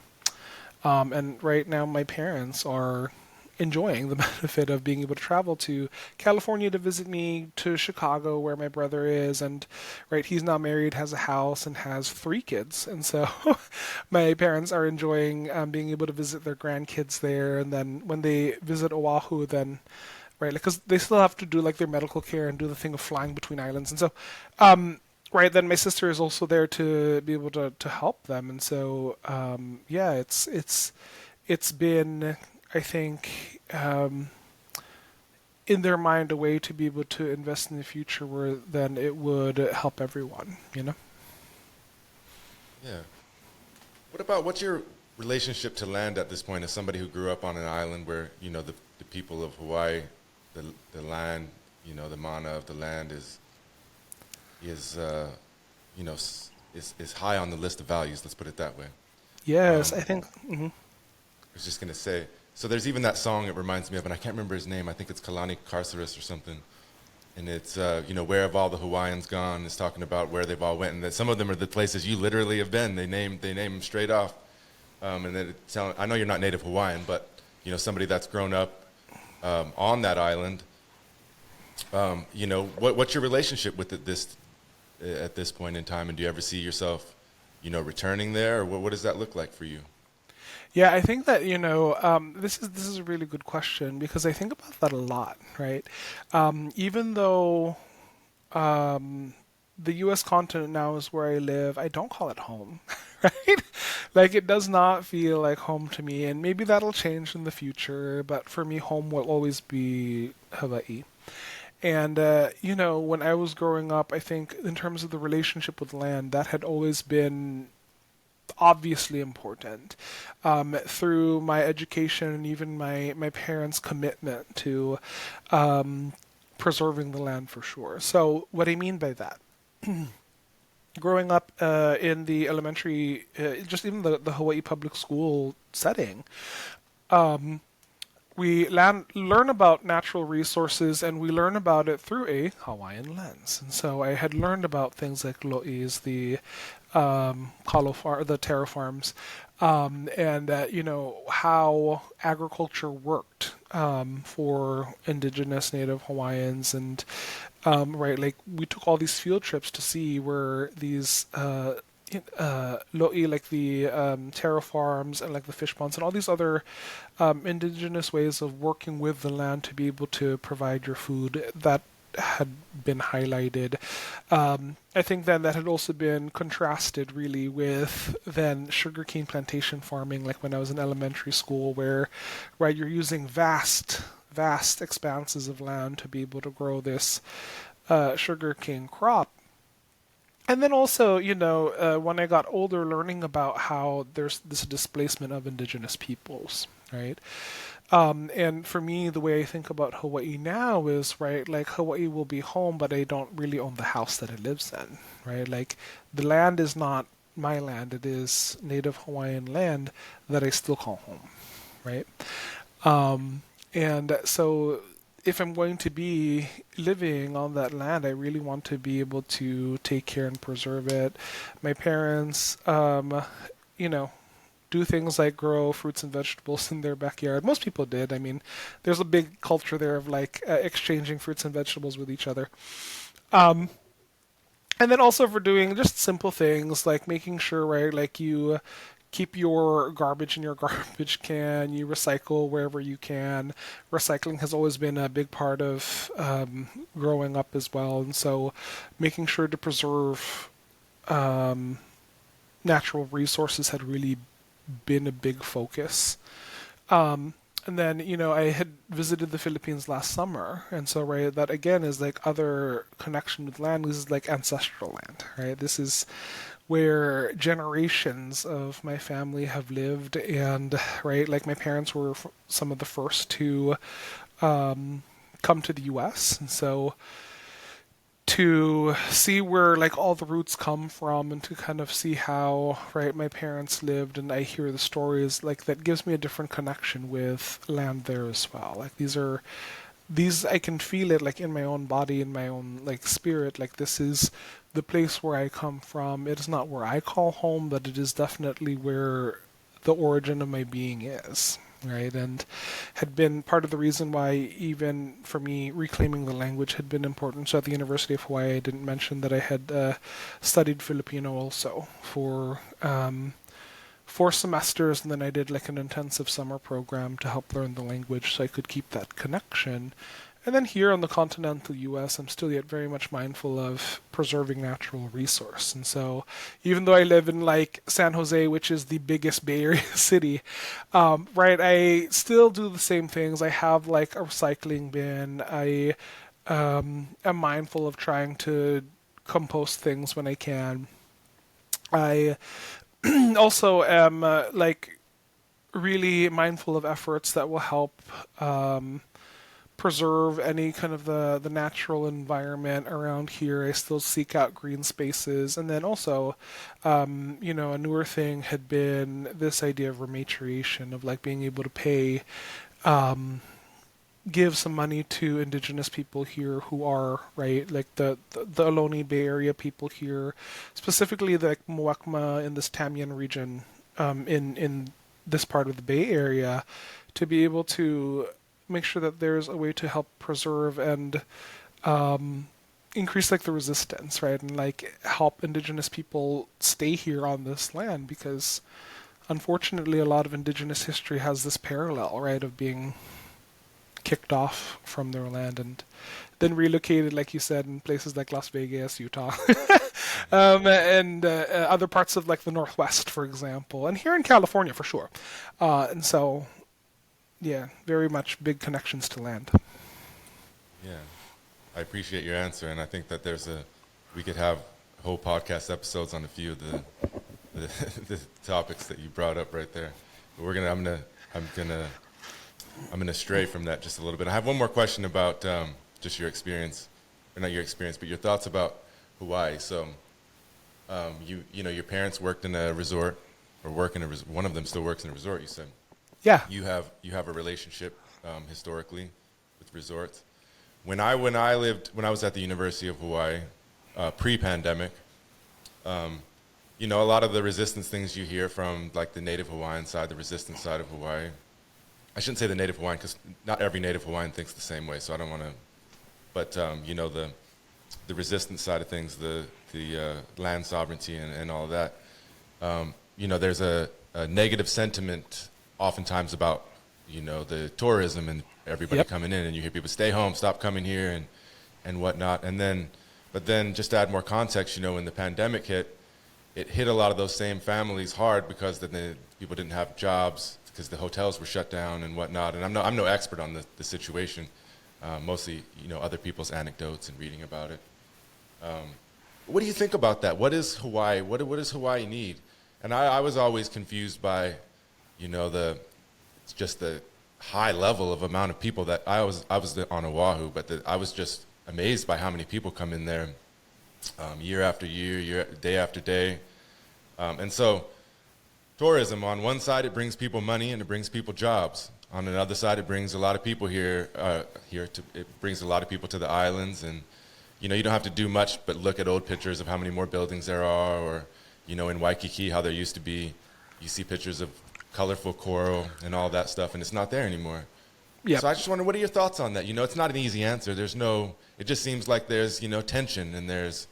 And right now, my parents are enjoying the benefit of being able to travel to California to visit me, to Chicago where my brother is, and right, he's now married, has a house, and has 3 kids, and so my parents are enjoying being able to visit their grandkids there, and then when they visit Oahu, then right, because they still have to do like their medical care and do the thing of flying between islands, and so right, then my sister is also there to be able to help them, and so yeah, it's been, I think, in their mind, a way to be able to invest in the future where then it would help everyone, you know? Yeah. What's your relationship to land at this point as somebody who grew up on an island where, the people of Hawaii, the land, the mana of the land is is high on the list of values, let's put it that way. Yes, Um, I think. I was just going to say, so there's even that song it reminds me of, and I can't remember his name. I think it's Kalani Carceres or something. And it's, where have all the Hawaiians gone? It's talking about where they've all went. And that some of them are the places you literally have been. They name them straight off. And then I know you're not native Hawaiian, but, somebody that's grown up on that island, what's your relationship with at this point in time? And do you ever see yourself, returning there? Or what does that look like for you? Yeah, I think that this is a really good question because I think about that a lot, right? Even though the U.S. continent now is where I live, I don't call it home, right? Like it does not feel like home to me, and maybe that'll change in the future. But for me, home will always be Hawaii. And when I was growing up, I think in terms of the relationship with land, that had always been obviously important through my education and even my parents' commitment to preserving the land for sure. So what I mean by that, growing up in the elementary, just even the Hawaii public school setting, we learn about natural resources and we learn about it through a Hawaiian lens. And so I had learned about things like lo'is, the the terra farms, and how agriculture worked for indigenous native Hawaiians, and right, like we took all these field trips to see where these lo'i, like the terra farms and like the fish ponds and all these other indigenous ways of working with the land to be able to provide your food that had been highlighted. I think then that had also been contrasted really with then sugarcane plantation farming, like when I was in elementary school, where right you're using vast expanses of land to be able to grow this sugarcane crop. And then also, when I got older, learning about how there's this displacement of indigenous peoples, right? And for me, the way I think about Hawaii now is, right, like Hawaii will be home, but I don't really own the house that it lives in, right? Like the land is not my land, it is native Hawaiian land that I still call home, right? And so if I'm going to be living on that land, I really want to be able to take care and preserve it. My parents, do things like grow fruits and vegetables in their backyard. Most people did. I mean, there's a big culture there of like exchanging fruits and vegetables with each other. And then also for doing just simple things like making sure, right, like you keep your garbage in your garbage can, you recycle wherever you can. Recycling has always been a big part of growing up as well. And so making sure to preserve natural resources had really been a big focus. And then, I had visited the Philippines last summer. And so, right, that again is like other connection with land. This is like ancestral land, right? This is where generations of my family have lived. And, right, like my parents were some of the first to come to the U.S. And so to see where like all the roots come from and to kind of see how right my parents lived, and I hear the stories like that gives me a different connection with land there as well. Like these I can feel it like in my own body, in my own like spirit, like this is the place where I come from. It is not where I call home, but it is definitely where the origin of my being is, right? And had been part of the reason why, even for me, reclaiming the language had been important. So at the University of Hawaii, I didn't mention that I had studied Filipino also for 4 semesters, and then I did like an intensive summer program to help learn the language so I could keep that connection. And then here on the continental US, I'm still yet very much mindful of preserving natural resource. And so even though I live in like San Jose, which is the biggest Bay Area city, right, I still do the same things. I have like a recycling bin. I am mindful of trying to compost things when I can. I also am like really mindful of efforts that will help preserve any kind of the natural environment around here. I still seek out green spaces. And then also, a newer thing had been this idea of rematriation, of like being able to pay, give some money to indigenous people here who are, right, like the Ohlone Bay Area people here, specifically the like, Muwekma in this Tamian region, in this part of the Bay Area, to be able to make sure that there's a way to help preserve and increase like the resistance, right, and like help indigenous people stay here on this land, because unfortunately a lot of indigenous history has this parallel, right, of being kicked off from their land and then relocated, like you said, in places like Las Vegas, Utah, and other parts of like the Northwest, for example, and here in California for sure. And so, yeah, very much big connections to land. Yeah, I appreciate your answer, and I think that we could have whole podcast episodes on a few of the topics that you brought up right there. But I'm gonna stray from that just a little bit. I have one more question about just your experience, or not your experience, but your thoughts about Hawaii. So, your parents worked in a resort, or one of them still works in a resort. You said. Yeah. You have a relationship historically with resorts. When I was at the University of Hawaii, pre-pandemic, a lot of the resistance things you hear from like the Native Hawaiian side, the resistance side of Hawaii. I shouldn't say the Native Hawaiian because not every Native Hawaiian thinks the same way, so I don't want to. But the resistance side of things, the land sovereignty and all of that. There's a negative sentiment oftentimes about the tourism and everybody coming in, and you hear people stay home, stop coming here, and whatnot. But then just to add more context, when the pandemic hit, it hit a lot of those same families hard because then the people didn't have jobs because the hotels were shut down and whatnot. And I'm no expert on the situation, mostly other people's anecdotes and reading about it. What do you think about that? What is Hawaii? What does Hawaii need? And I was always confused by just the high level of amount of people that I was on Oahu, but I was just amazed by how many people come in there year after year, day after day. And so tourism, on one side, it brings people money and it brings people jobs. On the other side, it brings a lot of people it brings a lot of people to the islands. And, you don't have to do much but look at old pictures of how many more buildings there are, or, in Waikiki, how there used to be, you see pictures of colorful coral and all that stuff, and it's not there anymore. Yeah. So I just wonder, what are your thoughts on that? It's not an easy answer. It just seems like there's, tension and there's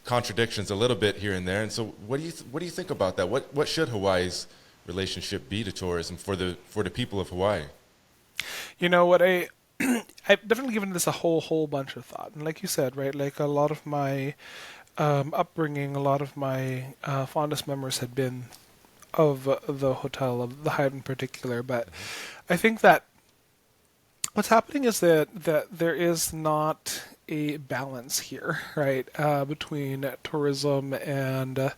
contradictions a little bit here and there. And so what do you think about that? What should Hawaii's relationship be to tourism for the people of Hawaii? What I've definitely given this a whole bunch of thought. And like you said, right, like a lot of my upbringing, a lot of my fondest memories had been of the hotel, of the Hyatt in particular. But I think that what's happening is that there is not a balance here, right, between tourism and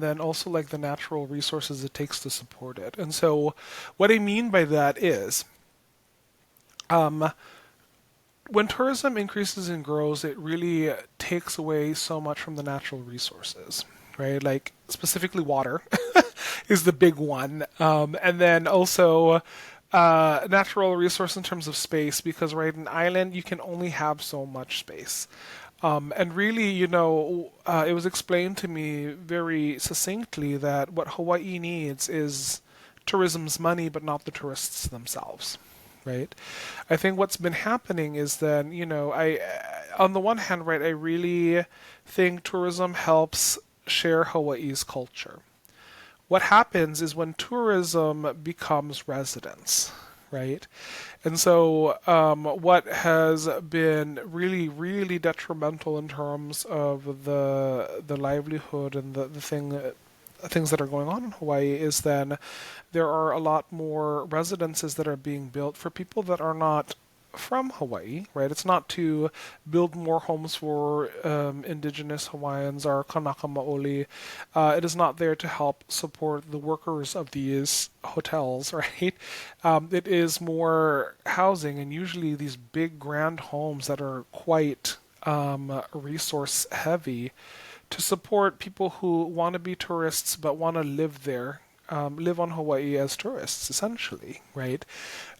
then also like the natural resources it takes to support it. And so what I mean by that is when tourism increases and grows, it really takes away so much from the natural resources, right? Like specifically water is the big one. And then also natural resource in terms of space, because right, an island, you can only have so much space. And really, it was explained to me very succinctly that what Hawaii needs is tourism's money, but not the tourists themselves, right? I think what's been happening is that, on the one hand, right, I really think tourism helps share Hawaii's culture. What happens is when tourism becomes residence, right? And so what has been really, really detrimental in terms of the livelihood and the things that are going on in Hawaii is then there are a lot more residences that are being built for people that are not from Hawaii, right? It's not to build more homes for indigenous Hawaiians or Kanaka Maoli. It is not there to help support the workers of these hotels, right? It is more housing, and usually these big grand homes that are quite resource heavy to support people who want to be tourists but want to live there, live on Hawaii as tourists, essentially, right?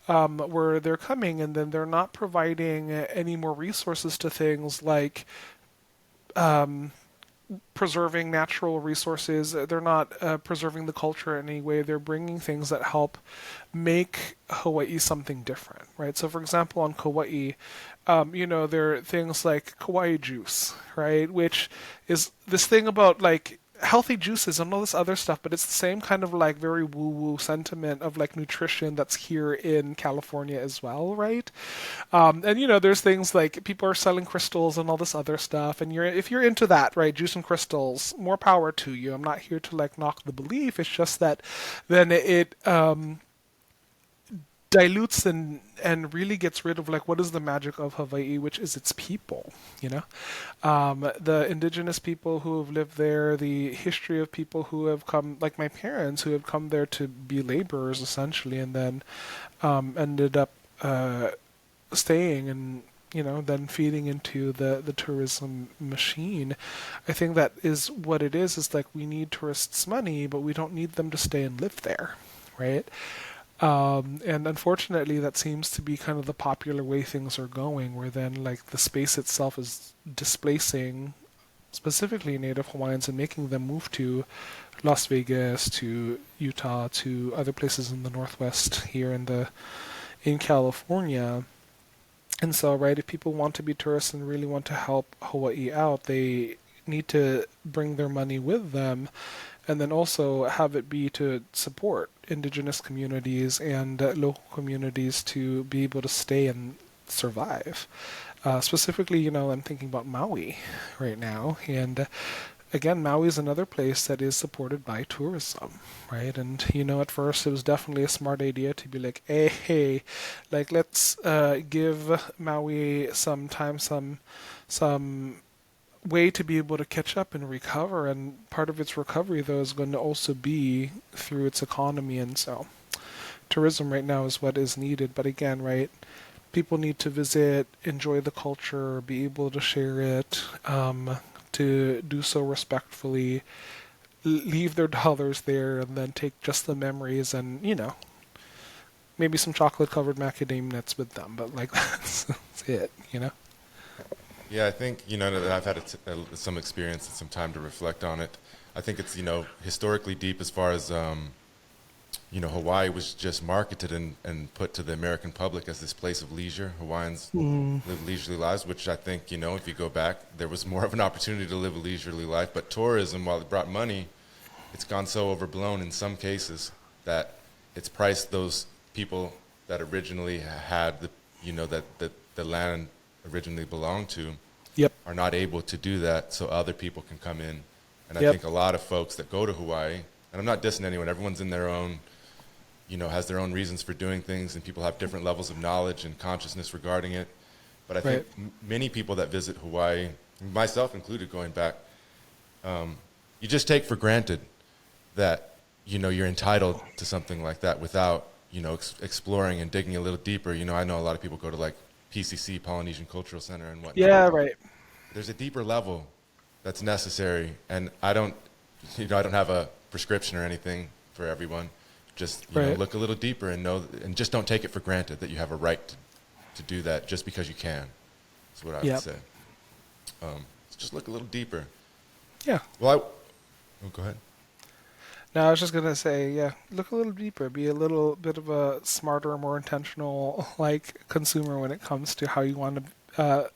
Where they're coming and then they're not providing any more resources to things like preserving natural resources. They're not preserving the culture in any way. They're bringing things that help make Hawaii something different, right? So, for example, on Kauai, there are things like Kauai juice, right? Which is this thing about like healthy juices and all this other stuff, but it's the same kind of like very woo-woo sentiment of like nutrition that's here in California as well, right? And there's things like people are selling crystals and all this other stuff, and if you're into that, right, juice and crystals, more power to you. I'm not here to like knock the belief. It's just that then it dilutes and really gets rid of like what is the magic of Hawaii, which is its people, the indigenous people who have lived there, the history of people who have come, like my parents, who have come there to be laborers essentially, and then ended up staying and then feeding into the tourism machine. I think that is what it is like we need tourists' money, but we don't need them to stay and live there, right? And unfortunately, that seems to be kind of the popular way things are going, where then like the space itself is displacing specifically Native Hawaiians and making them move to Las Vegas, to Utah, to other places in the Northwest here in California. And so, right, if people want to be tourists and really want to help Hawaii out, they need to bring their money with them, and then also have it be to support indigenous communities and local communities to be able to stay and survive. Specifically, I'm thinking about Maui right now, and again, Maui is another place that is supported by tourism, right? And at first it was definitely a smart idea to be like, hey, like let's give Maui some time, some way to be able to catch up and recover, and part of its recovery though is going to also be through its economy. And so tourism right now is what is needed, but again, right, people need to visit, enjoy the culture, be able to share it, to do so respectfully, leave their dollars there, and then take just the memories and maybe some chocolate covered macadamia nuts with them, but like that's it. Yeah, I think, that I've had some experience and some time to reflect on it. I think it's, historically deep as far as, Hawaii was just marketed and put to the American public as this place of leisure. Hawaiians live leisurely lives, which I think, if you go back, there was more of an opportunity to live a leisurely life. But tourism, while it brought money, it's gone so overblown in some cases that it's priced those people that originally had the land originally belonged to, are not able to do that, so other people can come in. And I think a lot of folks that go to Hawaii, and I'm not dissing anyone, everyone's in their own, has their own reasons for doing things, and people have different levels of knowledge and consciousness regarding it. But I think many people that visit Hawaii, myself included going back, you just take for granted that, you're entitled to something like that without, exploring and digging a little deeper. I know a lot of people go to like PCC, Polynesian Cultural Center, and whatnot. Yeah, right. There's a deeper level that's necessary, and I don't have a prescription or anything for everyone. Just Right. look a little deeper and know, and just don't take it for granted that you have a right to do that just because you can. That's what I would Yep. say. Just look a little deeper. Yeah. Well, go ahead. No, I was just gonna say, yeah, look a little deeper, be a little bit of a smarter, more intentional, like, consumer when it comes to how you want to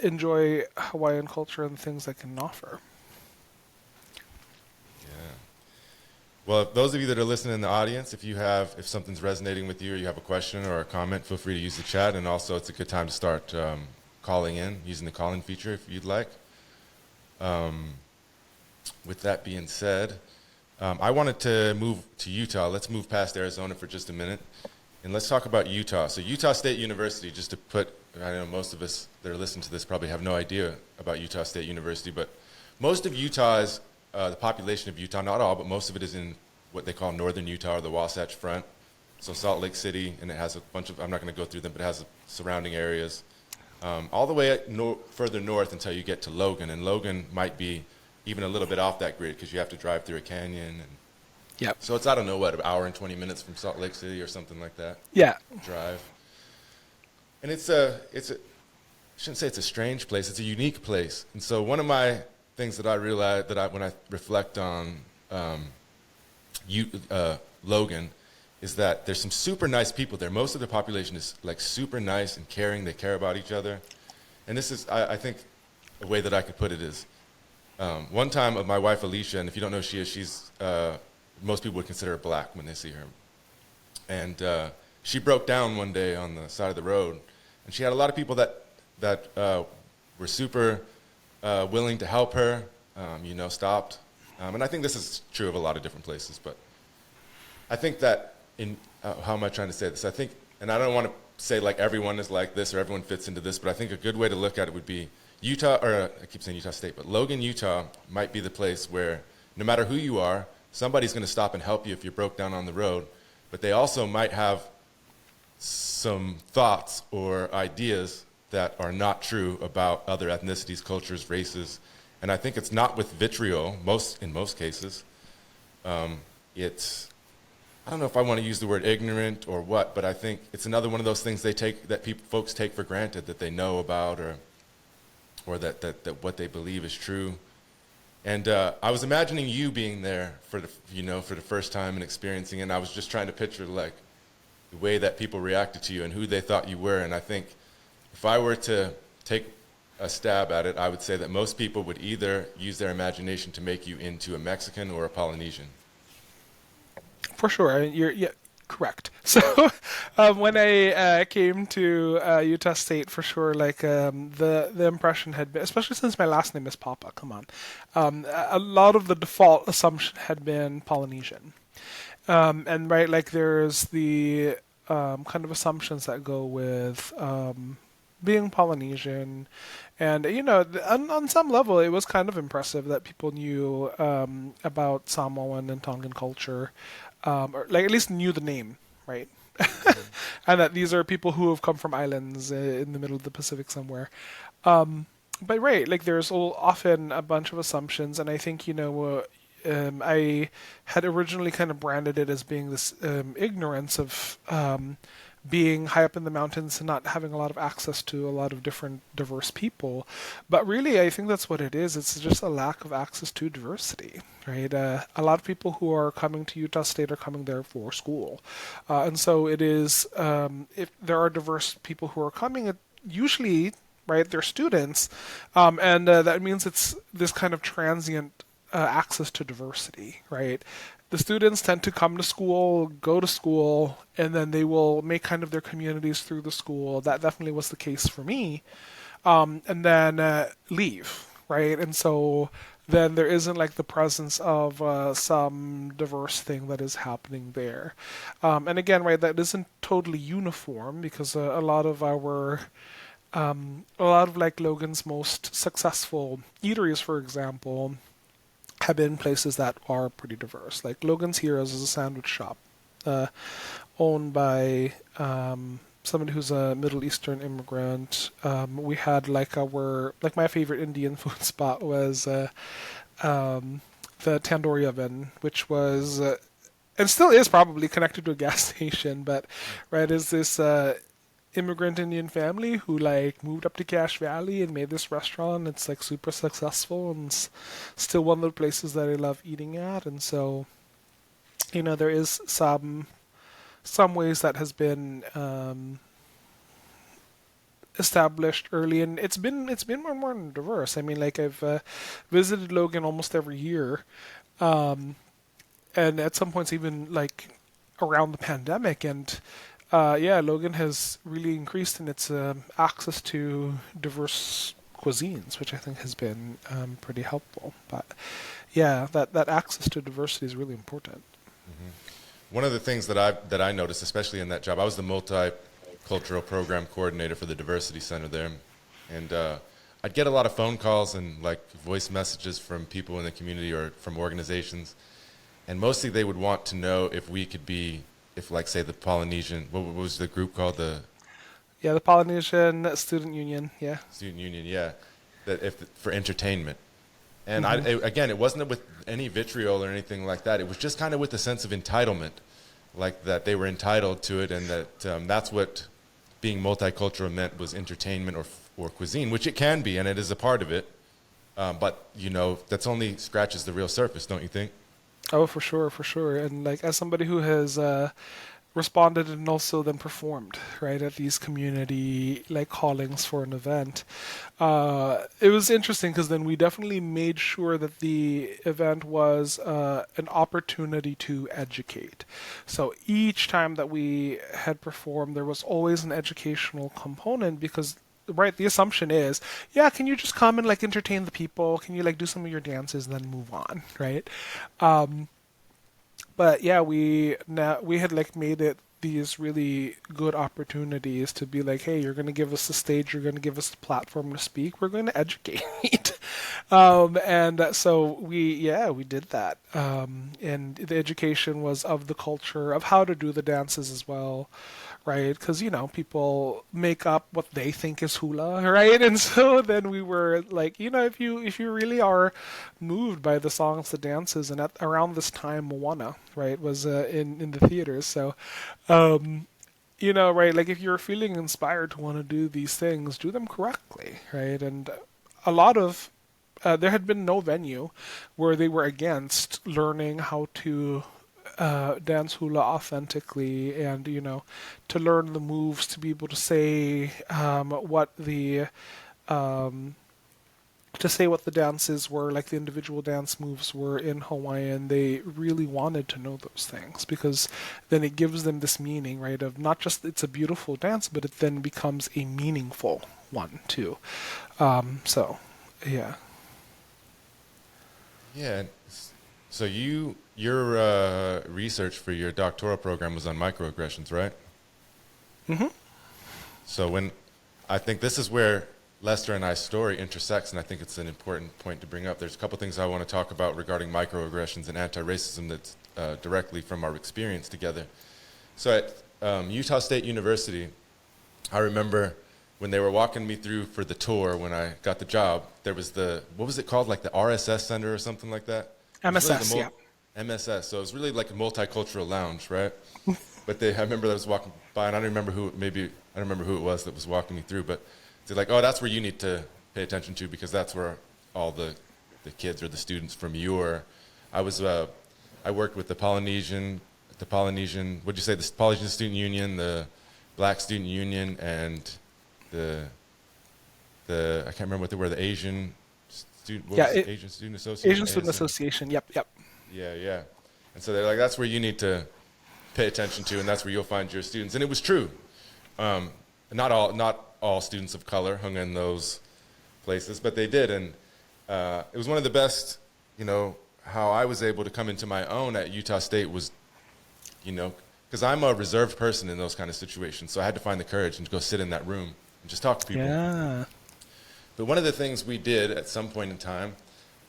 enjoy Hawaiian culture and the things that can offer. Yeah. Well, those of you that are listening in the audience, if something's resonating with you or you have a question or a comment, feel free to use the chat. And also, it's a good time to start calling in, using the call-in feature if you'd like. With that being said, I wanted to move to Utah. Let's move past Arizona for just a minute. And let's talk about Utah. So Utah State University, just to put, I know most of us that are listening to this probably have no idea about Utah State University, but most of Utah is, the population of Utah, not all, but most of it is in what they call northern Utah or the Wasatch Front. So Salt Lake City, and it has a bunch of, I'm not going to go through them, but it has surrounding areas. All the way further north until you get to Logan, and Logan might be even a little bit off that grid because you have to drive through a canyon. And Yep. so it's, I don't know, what, an hour and 20 minutes from Salt Lake City or something like that. Yeah. Drive. And I shouldn't say it's a strange place, it's a unique place. And so one of my things that I realized when I reflect on Logan is that there's some super nice people there. Most of the population is like super nice and caring, they care about each other. And this is, I think, a way that I could put it is, one time my wife Alicia, and if you don't know who she is, she's, most people would consider her black when they see her. And she broke down one day on the side of the road, and she had a lot of people that were super willing to help her, stopped. And I think this is true of a lot of different places, but I think that how am I trying to say this? I think, and I don't want to say like everyone is like this or everyone fits into this, but I think a good way to look at it would be Utah, or I keep saying Utah State, but Logan, Utah might be the place where no matter who you are, somebody's going to stop and help you if you're broke down on the road, but they also might have some thoughts or ideas that are not true about other ethnicities, cultures, races. And I think it's not with vitriol, in most cases. It's, I don't know if I want to use the word ignorant or what, but I think it's another one of those things folks take for granted that they know about or that what they believe is true. And I was imagining you being there for the first time and experiencing it. And I was just trying to picture like the way that people reacted to you and who they thought you were. And I think if I were to take a stab at it, I would say that most people would either use their imagination to make you into a Mexican or a Polynesian. For sure, you're correct. So when I came to Utah State, for sure, like the impression had been, especially since my last name is Papa. Come on, a lot of the default assumption had been Polynesian, and right, like there's the kind of assumptions that go with being Polynesian. And, on some level, it was kind of impressive that people knew about Samoan and Tongan culture, or like at least knew the name, right? And that these are people who have come from islands in the middle of the Pacific somewhere. But right, like there's often a bunch of assumptions, and I think, I had originally kind of branded it as being this ignorance of being high up in the mountains and not having a lot of access to a lot of different diverse people. But really, I think that's what it is. It's just a lack of access to diversity, right? A lot of people who are coming to Utah State are coming there for school. And so it is, if there are diverse people who are coming, usually, right, they're students. And that means it's this kind of transient access to diversity, right? The students tend to come to school, go to school, and then they will make kind of their communities through the school. That definitely was the case for me. And then leave, right? And so then there isn't like the presence of some diverse thing that is happening there. And again, right, that isn't totally uniform because a lot of like Logan's most successful eateries, for example, have been places that are pretty diverse. Like Logan's Heroes is a sandwich shop owned by somebody who's a Middle Eastern immigrant, we had my favorite Indian food spot was the tandoori oven, which was and still is probably connected to a gas station, but right is this immigrant Indian family who like moved up to Cache Valley and made this restaurant. It's like super successful and still one of the places that I love eating at. And so, there is some ways that has been established early, and it's been more and more diverse. I mean, like I've visited Logan almost every year, and at some points even like around the pandemic, and Logan has really increased in its access to diverse cuisines, which I think has been pretty helpful. But yeah, that access to diversity is really important. Mm-hmm. One of the things that I noticed, especially in that job, I was the multicultural program coordinator for the diversity center there, and I'd get a lot of phone calls and like voice messages from people in the community or from organizations, and mostly they would want to know if we could be, if like say the Polynesian, what was the group called, the Polynesian Student Union, Student Union, that if for entertainment. And Mm-hmm. again, it wasn't with any vitriol or anything like that. It was just kind of with a sense of entitlement, like that they were entitled to it, and that that's what being multicultural meant, was entertainment or cuisine, which it can be, and it is a part of it. But that's only scratches the real surface, don't you think? Oh, for sure. And like as somebody who has responded and also then performed right at these community like callings for an event, it was interesting because then we definitely made sure that the event was an opportunity to educate. So each time that we had performed, there was always an educational component because right, the assumption is, can you just come and like entertain the people? Can you like do some of your dances and then move on, right? But yeah, we had like made it these really good opportunities to be like, hey, you're going to give us the stage, you're going to give us the platform to speak, we're going to educate. And so we did that. And the education was of the culture, of how to do the dances as well, right? Because, people make up what they think is hula, right? And so then we were like, if you really are moved by the songs, the dances, and around this time, Moana, right, was in the theaters. So, right, like if you're feeling inspired to want to do these things, do them correctly, right? And a lot of there had been no venue where they were against learning how to dance hula authentically, and to learn the moves, to be able to say what the dances were, like the individual dance moves were in Hawaiian. They really wanted to know those things because then it gives them this meaning, right, of not just it's a beautiful dance, but it then becomes a meaningful one too. So yeah. Yeah. So your research for your doctoral program was on microaggressions, right? Mm-hmm. So I think this is where Lesther and I's story intersects, and I think it's an important point to bring up. There's a couple things I want to talk about regarding microaggressions and anti-racism that's directly from our experience together. So at Utah State University, I remember when they were walking me through for the tour when I got the job, there was what was it called, like the RSS Center or something like that? MSS, really yeah. MSS, so it was really like a multicultural lounge, right? But I remember I was walking by, and I don't remember who it was that was walking me through, but they're like, oh, that's where you need to pay attention to because that's where all the kids or the students from I worked with the Polynesian, what'd you say, the Polynesian Student Union, the Black Student Union, and the I can't remember what they were, the Asian Student, Asian Student Association? Asian Student Association, yep. Yeah. And so they're like, that's where you need to pay attention to, and that's where you'll find your students. And it was true. Not all students of color hung in those places, but they did. And it was one of the best, how I was able to come into my own at Utah State was, because I'm a reserved person in those kind of situations. So I had to find the courage and go sit in that room and just talk to people. Yeah. But one of the things we did at some point in time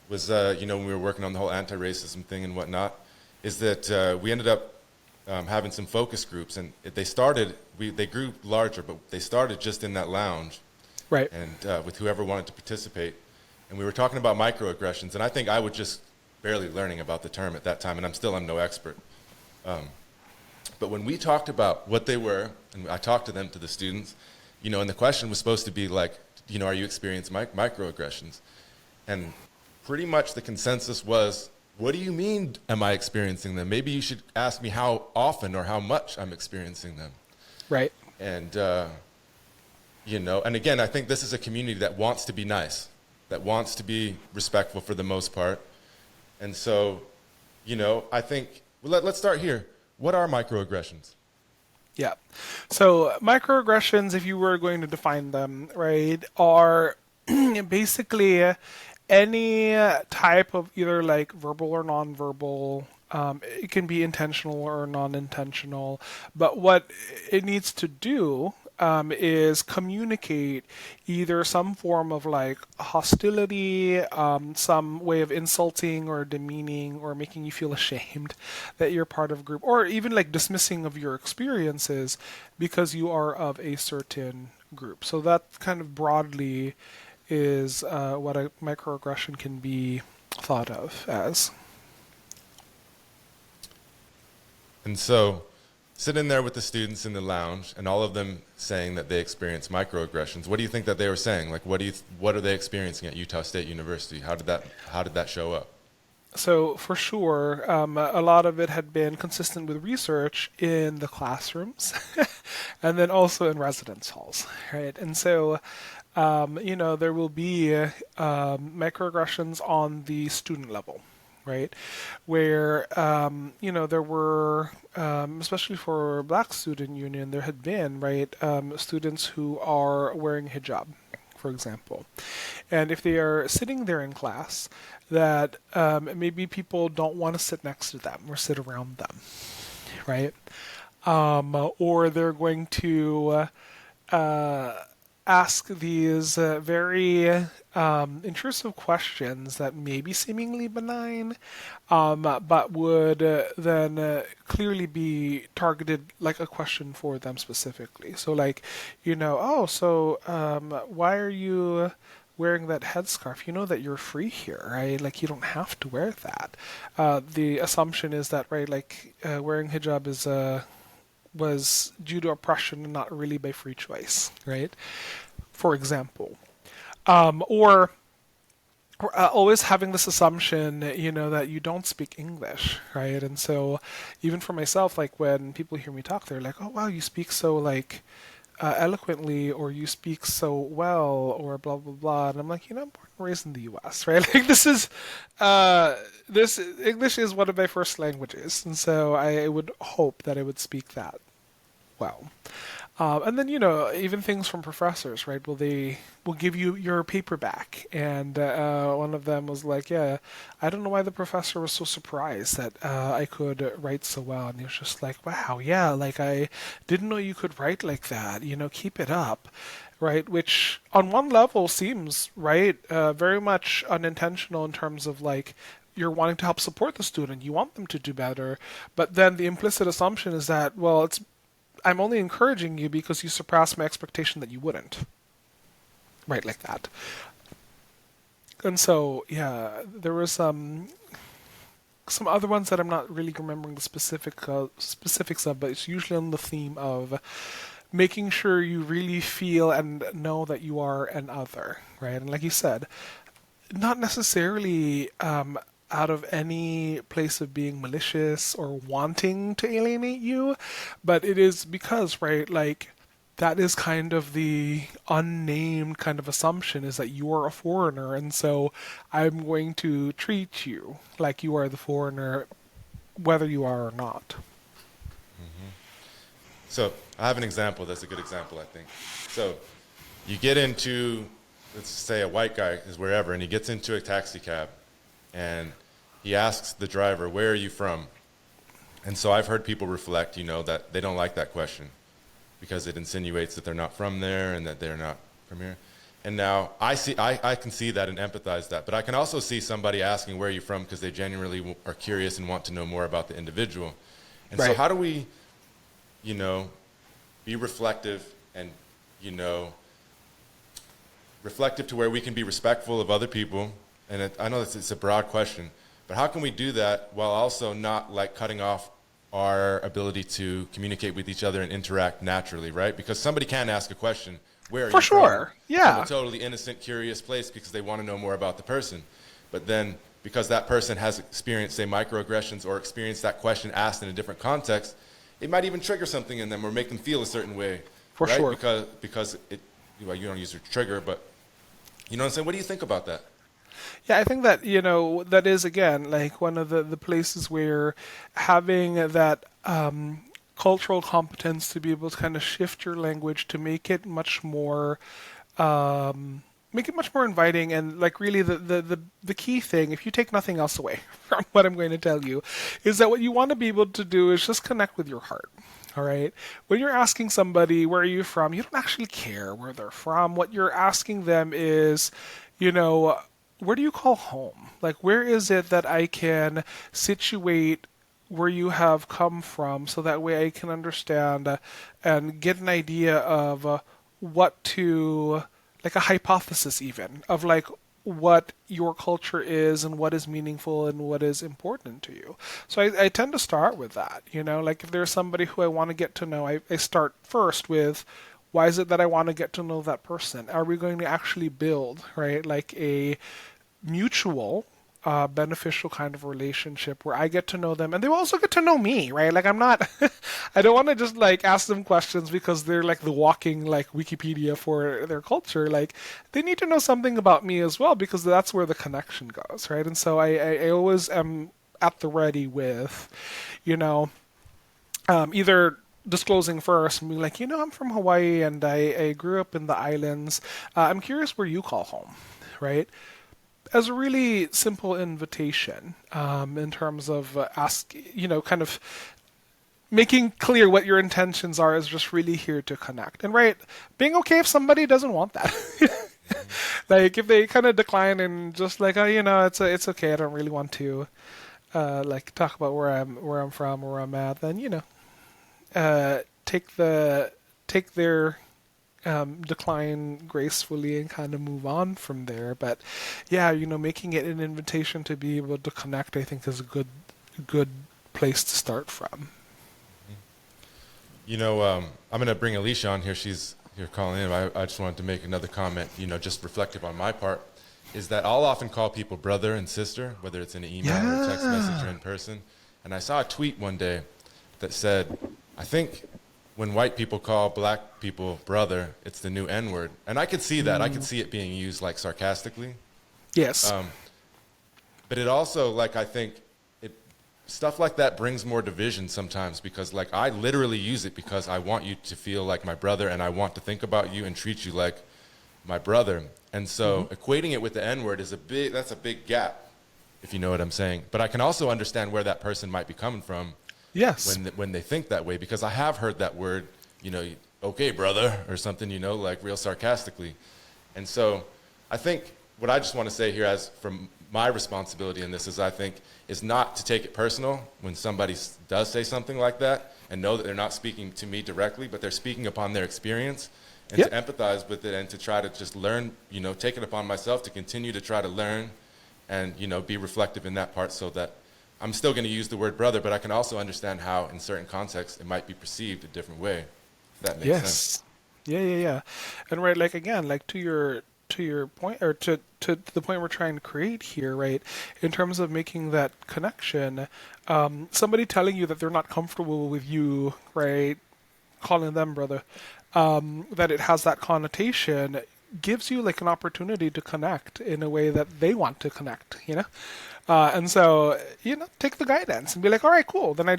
was, when we were working on the whole anti-racism thing and whatnot, is that we ended up having some focus groups, and they grew larger, but they started just in that lounge, Right. and with whoever wanted to participate. And we were talking about microaggressions, and I think I was just barely learning about the term at that time, and I'm no expert. But when we talked about what they were, and I talked to the students, and the question was supposed to be like, are you experiencing microaggressions? And pretty much the consensus was, what do you mean am I experiencing them? Maybe you should ask me how often or how much I'm experiencing them. Right. And, and again, I think this is a community that wants to be nice, that wants to be respectful for the most part. And so, I think, let's start here. What are microaggressions? Yeah. So microaggressions, if you were going to define them, right, are basically any type of either like verbal or nonverbal. It can be intentional or non-intentional, but what it needs to do is communicate either some form of like hostility, some way of insulting or demeaning or making you feel ashamed that you're part of a group, or even like dismissing of your experiences because you are of a certain group. So that kind of broadly is what a microaggression can be thought of as. And so, sitting there with the students in the lounge, and all of them saying that they experience microaggressions, what do you think that they were saying? Like, what are they experiencing at Utah State University? How did that show up? So for sure, a lot of it had been consistent with research in the classrooms, and then also in residence halls, right? And so, there will be microaggressions on the student level, right? Where, there were, especially for Black Student Union, there had been, right, students who are wearing hijab, for example. And if they are sitting there in class, that maybe people don't want to sit next to them or sit around them, right? Or they're going to ask these very intrusive questions that may be seemingly benign, but would then clearly be targeted like a question for them specifically. So like, why are you wearing that headscarf? You know that you're free here, right? Like, you don't have to wear that. The assumption is that, right, like wearing hijab was due to oppression and not really by free choice, right? For example. Or always having this assumption, that you don't speak English, right? And so even for myself, like when people hear me talk, they're like, oh, wow, you speak so like eloquently, or you speak so well, or blah, blah, blah. And I'm like, I'm born and raised in the U.S., right? Like this English is one of my first languages. And so I would hope that I would speak that well. And then, even things from professors, right? They will give you your paper back. And one of them was like, yeah, I don't know why the professor was so surprised that I could write so well. And he was just like, wow, yeah, like I didn't know you could write like that. Keep it up, right? Which on one level seems, right, very much unintentional in terms of like, you're wanting to help support the student. You want them to do better. But then the implicit assumption is that, well, I'm only encouraging you because you surpassed my expectation that you wouldn't. Right, like that. And so, yeah, there were some other ones that I'm not really remembering the specifics of, but it's usually on the theme of making sure you really feel and know that you are an other, right? And like you said, not necessarily out of any place of being malicious or wanting to alienate you, but it is because, right, like that is kind of the unnamed kind of assumption, is that you are a foreigner, and so I'm going to treat you like you are the foreigner, whether you are or not. Mm-hmm. So I have an example that's a good example, I think. So you get into, let's say a white guy is wherever, and he gets into a taxi cab, and he asks the driver, where are you from? And so I've heard people reflect, that they don't like that question because it insinuates that they're not from there and that they're not from here. And now I can see that and empathize that, but I can also see somebody asking, where are you from, because they genuinely are curious and want to know more about the individual. And so Right. how do we, be reflective and, reflective to where we can be respectful of other people? And I know it's a broad question, but how can we do that while also not like cutting off our ability to communicate with each other and interact naturally, right? Because somebody can ask a question, where are For you sure, from? yeah. From a totally innocent, curious place because they want to know more about the person. But then because that person has experienced, say, microaggressions or experienced that question asked in a different context, it might even trigger something in them or make them feel a certain way. For right? sure. Because you don't use your trigger, but you know what I'm saying? What do you think about that? Yeah, I think that, that is, again, like one of the places where having that cultural competence to be able to kind of shift your language to make it much more inviting, and like really the key thing, if you take nothing else away from what I'm going to tell you, is that what you want to be able to do is just connect with your heart. All right. When you're asking somebody, where are you from? You don't actually care where they're from. What you're asking them is, where do you call home? Like, where is it that I can situate where you have come from so that way I can understand and get an idea of what to, like a hypothesis even, of like what your culture is and what is meaningful and what is important to you. So I tend to start with that, like if there's somebody who I want to get to know, I start first with, why is it that I want to get to know that person? Are we going to actually build, right, like a mutual beneficial kind of relationship where I get to know them and they also get to know me, right? Like I'm not, I don't want to just like ask them questions because they're like the walking like Wikipedia for their culture. Like they need to know something about me as well because that's where the connection goes, right? And so I always am at the ready with, either disclosing first and being like, I'm from Hawaii and I grew up in the islands. I'm curious where you call home, right? As a really simple invitation in terms of kind of making clear what your intentions are, is just really here to connect. And right, being okay if somebody doesn't want that. Like if they kind of decline and just like, it's okay, I don't really want to like talk about where I'm from or where I'm at, then take their decline gracefully and kind of move on from there. But yeah, making it an invitation to be able to connect, I think, is a good place to start from. I'm going to bring Alicia on here. She's here calling in. I just wanted to make another comment, just reflective on my part, is that I'll often call people brother and sister, whether it's in an email or a text message or in person. And I saw a tweet one day that said, I think when white people call black people brother, it's the new N-word. And I could see that. I could see it being used like sarcastically. Yes. But it also, like, I think stuff like that brings more division sometimes because, like, I literally use it because I want you to feel like my brother and I want to think about you and treat you like my brother. And so equating it with the N-word is that's a big gap, if you know what I'm saying. But I can also understand where that person might be coming from. Yes. When they think that way, because I have heard that word, okay, brother, or something, like real sarcastically. And so I think what I just want to say here as from my responsibility in this is not to take it personal when somebody does say something like that and know that they're not speaking to me directly, but they're speaking upon their experience and to empathize with it and to try to just learn, take it upon myself to continue to try to learn and, be reflective in that part so that I'm still going to use the word brother, but I can also understand how in certain contexts it might be perceived a different way, if that makes sense. Yeah. And right, like again, like to your point, or to the point we're trying to create here, right? In terms of making that connection, somebody telling you that they're not comfortable with you, right? Calling them brother, that it has that connotation gives you like an opportunity to connect in a way that they want to connect, and so, take the guidance and be like, all right, cool. Then I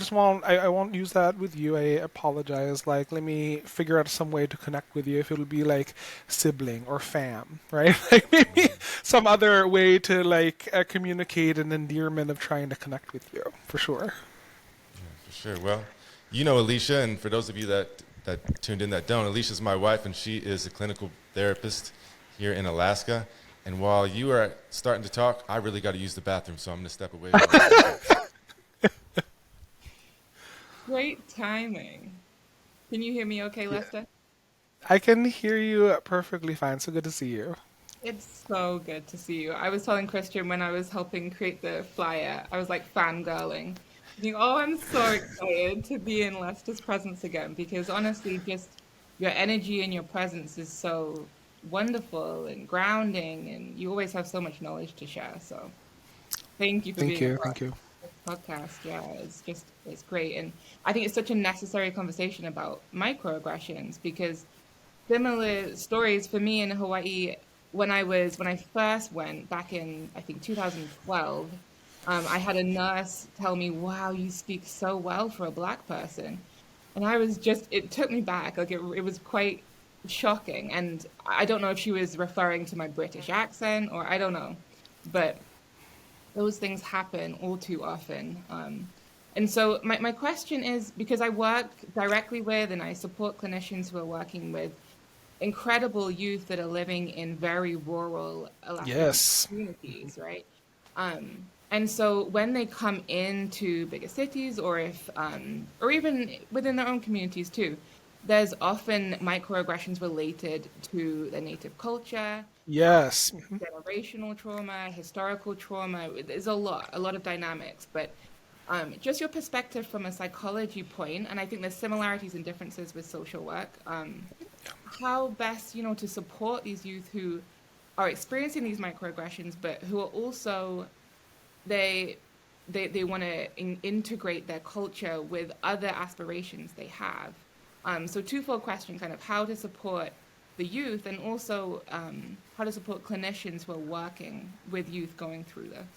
won't use that with you. I apologize. Like, let me figure out some way to connect with you. If it'll be like sibling or fam, right? Like maybe some other way to like communicate an endearment of trying to connect with you, for sure. Yeah, for sure. Well, Alicia, and for those of you that tuned in that don't, Alicia's my wife, and she is a clinical therapist here in Alaska. And while you are starting to talk, I really got to use the bathroom, so I'm going to step away. great timing. Can you hear me okay, Yeah. Lester? I can hear you perfectly fine. So good to see you. It's so good to see you. I was telling Christian when I was helping create the flyer, I was like fangirling. Thinking, oh, I'm so excited to be in Lester's presence again because honestly, just your energy and your presence is so wonderful and grounding, and you always have so much knowledge to share. So thank you for Thank being a you. part Thank you. of this podcast. Yeah, it's great. And I think it's such a necessary conversation about microaggressions because similar stories for me in Hawaii when I first went back in I think 2012. I had a nurse tell me, "Wow, you speak so well for a black person," and I was just it took me back. Like it was quite shocking, and I don't know if she was referring to my British accent or I don't know, but those things happen all too often. And so my question is because I work directly with and I support clinicians who are working with incredible youth that are living in very rural Alaskan Yes. communities, right? And so when they come into bigger cities, or if, or even within their own communities too, there's often microaggressions related to the native culture, Yes. Mhm. generational trauma, historical trauma. There's a lot of dynamics, but just your perspective from a psychology point, and I think there's similarities and differences with social work. How best, to support these youth who are experiencing these microaggressions, but who are also they they want to integrate their culture with other aspirations they have. So twofold question, kind of how to support the youth and also how to support clinicians who are working with youth going through this.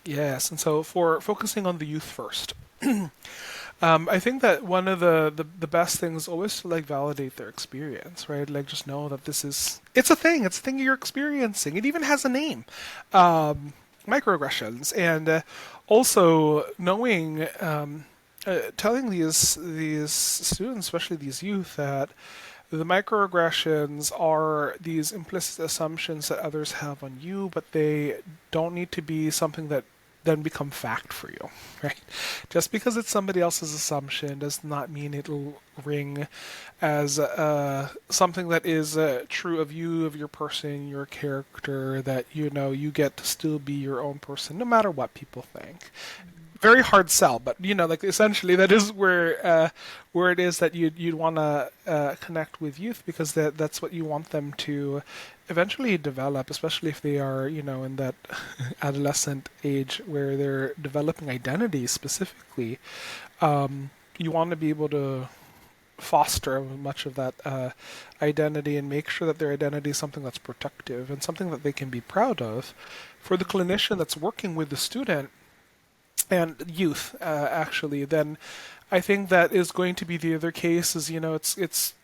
Yes. And so for focusing on the youth first, I think that one of the best things always to like validate their experience, right? Like just know that it's a thing. It's a thing you're experiencing. It even has a name. Microaggressions, and also knowing, telling these students, especially these youth, that the microaggressions are these implicit assumptions that others have on you, but they don't need to be something that then become fact for you, right? Just because it's somebody else's assumption does not mean it'll ring as something that is true of you, of your person, your character, that you get to still be your own person no matter what people think. Very hard sell, but like essentially that is where it is that you'd want to connect with youth because that's what you want them to eventually develop, especially if they are in that adolescent age where they're developing identity specifically. You want to be able to foster much of that identity and make sure that their identity is something that's protective and something that they can be proud of. For the clinician that's working with the student and youth, actually, then I think that is going to be the other case. Is it's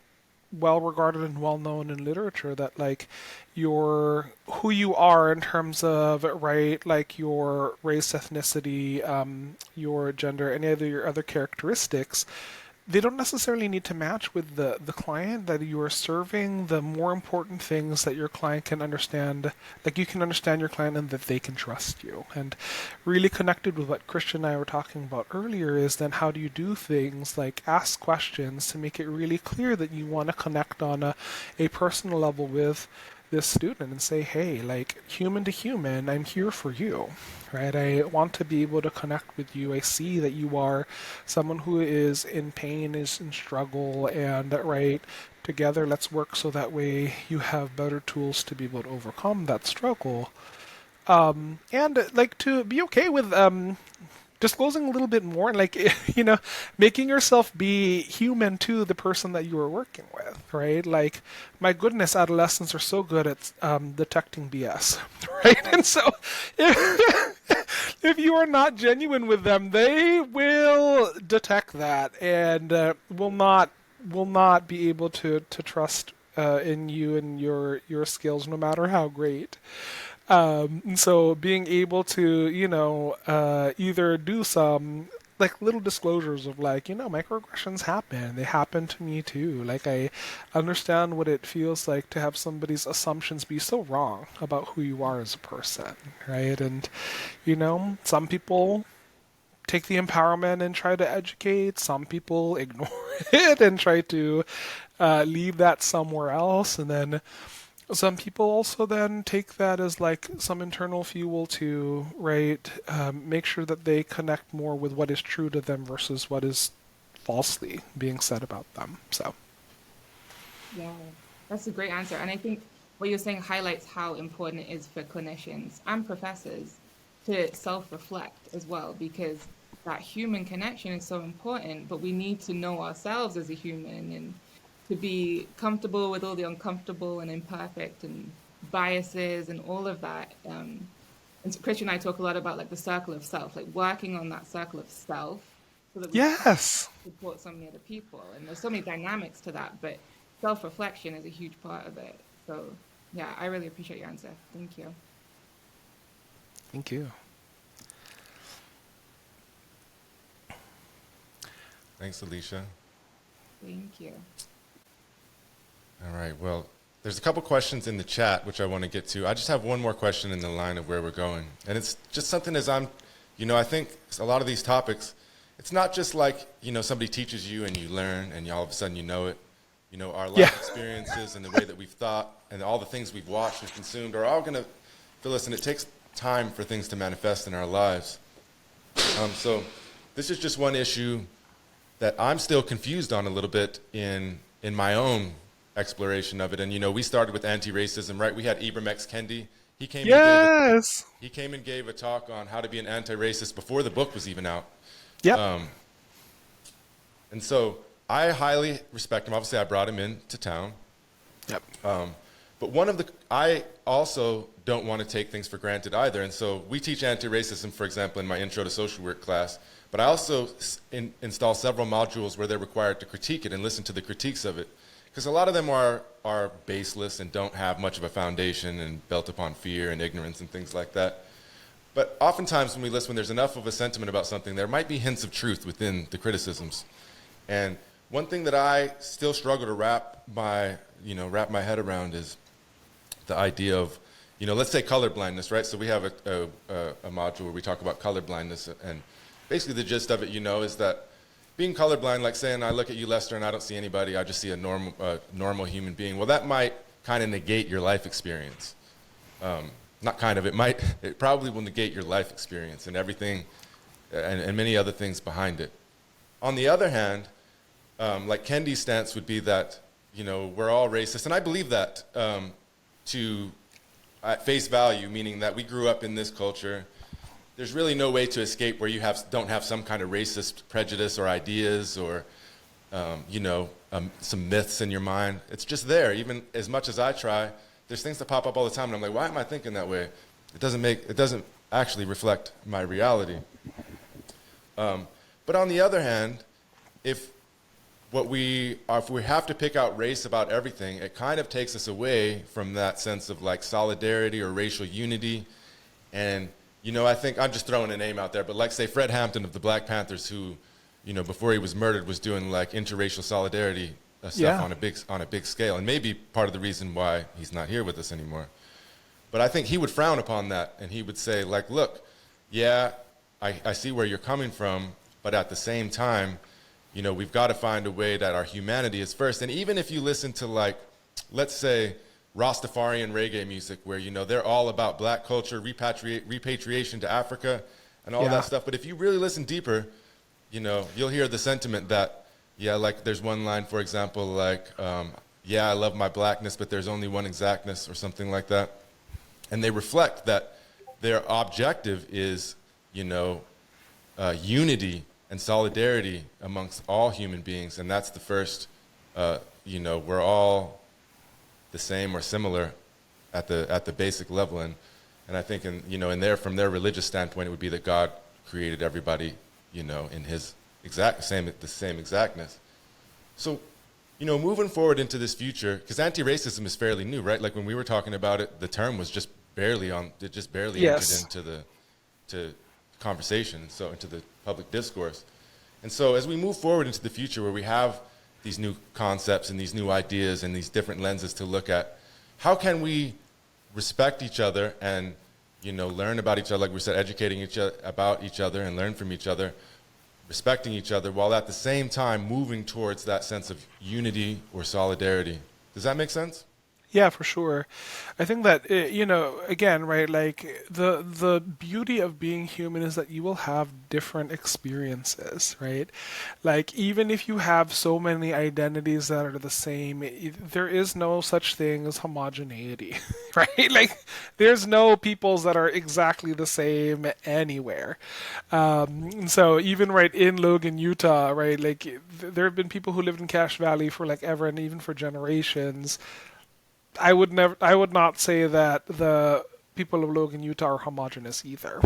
well regarded and well known in literature that like your who you are in terms of right, like your race, ethnicity, your gender, any other your other characteristics, they don't necessarily need to match with the client that you are serving. The more important things that your client can understand, like you can understand your client and that they can trust you. And really connected with what Christian and I were talking about earlier is then how do you do things like ask questions to make it really clear that you want to connect on a personal level with this student and say, hey, like human to human, I'm here for you, right? I want to be able to connect with you. I see that you are someone who is in pain, is in struggle, and right, together let's work so that way you have better tools to be able to overcome that struggle. And like to be okay with disclosing a little bit more and like making yourself be human to the person that you are working with, right? Like my goodness, adolescents are so good at detecting BS, right? And so if you are not genuine with them, they will detect that and will not be able to trust in you and your skills no matter how great. And so being able to, either do some like little disclosures of like, microaggressions happen. They happen to me too. Like I understand what it feels like to have somebody's assumptions be so wrong about who you are as a person, right? And, some people take the empowerment and try to educate. Some people ignore it and try to leave that somewhere else. And then some people also then take that as like some internal fuel to, right, make sure that they connect more with what is true to them versus what is falsely being said about them. So, Yeah, that's a great answer. And I think what you're saying highlights how important it is for clinicians and professors to self-reflect as well, because that human connection is so important, but we need to know ourselves as a human and to be comfortable with all the uncomfortable and imperfect and biases and all of that. And so Christian and I talk a lot about like the circle of self, like working on that circle of self so that we can yes. support so many other people. And there's so many dynamics to that, but self-reflection is a huge part of it. So yeah, I really appreciate your answer. Thank you. Thank you. Thanks, Alicia. Thank you. All right, well, there's a couple questions in the chat which I want to get to. I just have one more question in the line of where we're going. And it's just something as I'm, I think a lot of these topics, it's not just like, somebody teaches you and you learn and all of a sudden you know it. Our life experiences and the way that we've thought and all the things we've watched and consumed are all going to fill us, and it takes time for things to manifest in our lives. So this is just one issue that I'm still confused on a little bit in my own exploration of it. And, we started with anti-racism, right? We had Ibram X. Kendi. He came and gave a talk on how to be an anti-racist before the book was even out. Yep. And so I highly respect him. Obviously, I brought him into town. Yep. But I also don't want to take things for granted either. And so we teach anti-racism, for example, in my intro to social work class. But I also install several modules where they're required to critique it and listen to the critiques of it. Because a lot of them are baseless and don't have much of a foundation and built upon fear and ignorance and things like that. But oftentimes when we listen, when there's enough of a sentiment about something, there might be hints of truth within the criticisms. And one thing that I still struggle to wrap my head around is the idea of, let's say colorblindness, right? So we have a module where we talk about colorblindness, and basically the gist of it, is that being colorblind, like saying I look at you, Lesther, and I don't see anybody, I just see a normal human being. Well, that might kind of negate your life experience. Not kind of, it probably will negate your life experience and everything, and many other things behind it. On the other hand, like Kendi's stance would be that, we're all racist, and I believe that at face value, meaning that we grew up in this culture. There's really no way to escape where you don't have some kind of racist prejudice or ideas or, some myths in your mind. It's just there. Even as much as I try, there's things that pop up all the time, and I'm like, why am I thinking that way? It doesn't actually reflect my reality. But on the other hand, if we have to pick out race about everything, it kind of takes us away from that sense of like solidarity or racial unity. And, I think I'm just throwing a name out there, but like say Fred Hampton of the Black Panthers, who, before he was murdered was doing like interracial solidarity stuff on a big scale. And maybe part of the reason why he's not here with us anymore. But I think he would frown upon that, and he would say like, look, yeah, I see where you're coming from, but at the same time, we've got to find a way that our humanity is first. And even if you listen to like, let's say, Rastafarian reggae music, where, they're all about black culture, repatriation to Africa and all that stuff. But if you really listen deeper, you'll hear the sentiment that, like there's one line, for example, like, I love my blackness, but there's only one exactness or something like that. And they reflect that their objective is, unity and solidarity amongst all human beings. And that's the first, we're all the same or similar at the basic level. And I think from their religious standpoint, it would be that God created everybody, in his the same exactness. So, moving forward into this future, because anti-racism is fairly new, right? Like when we were talking about it, the term was just barely entered into the conversation, so into the public discourse. And so as we move forward into the future where we have these new concepts and these new ideas and these different lenses to look at, how can we respect each other and, learn about each other, like we said, educating each other about each other and learn from each other, respecting each other, while at the same time moving towards that sense of unity or solidarity. Does that make sense? Yeah, for sure. I think that again, right? Like the beauty of being human is that you will have different experiences, right? Like even if you have so many identities that are the same, there is no such thing as homogeneity, right? Like there's no peoples that are exactly the same anywhere. And so even right in Logan, Utah, right? Like there have been people who lived in Cache Valley for like ever and even for generations. I would not say that the people of Logan, Utah are homogenous either,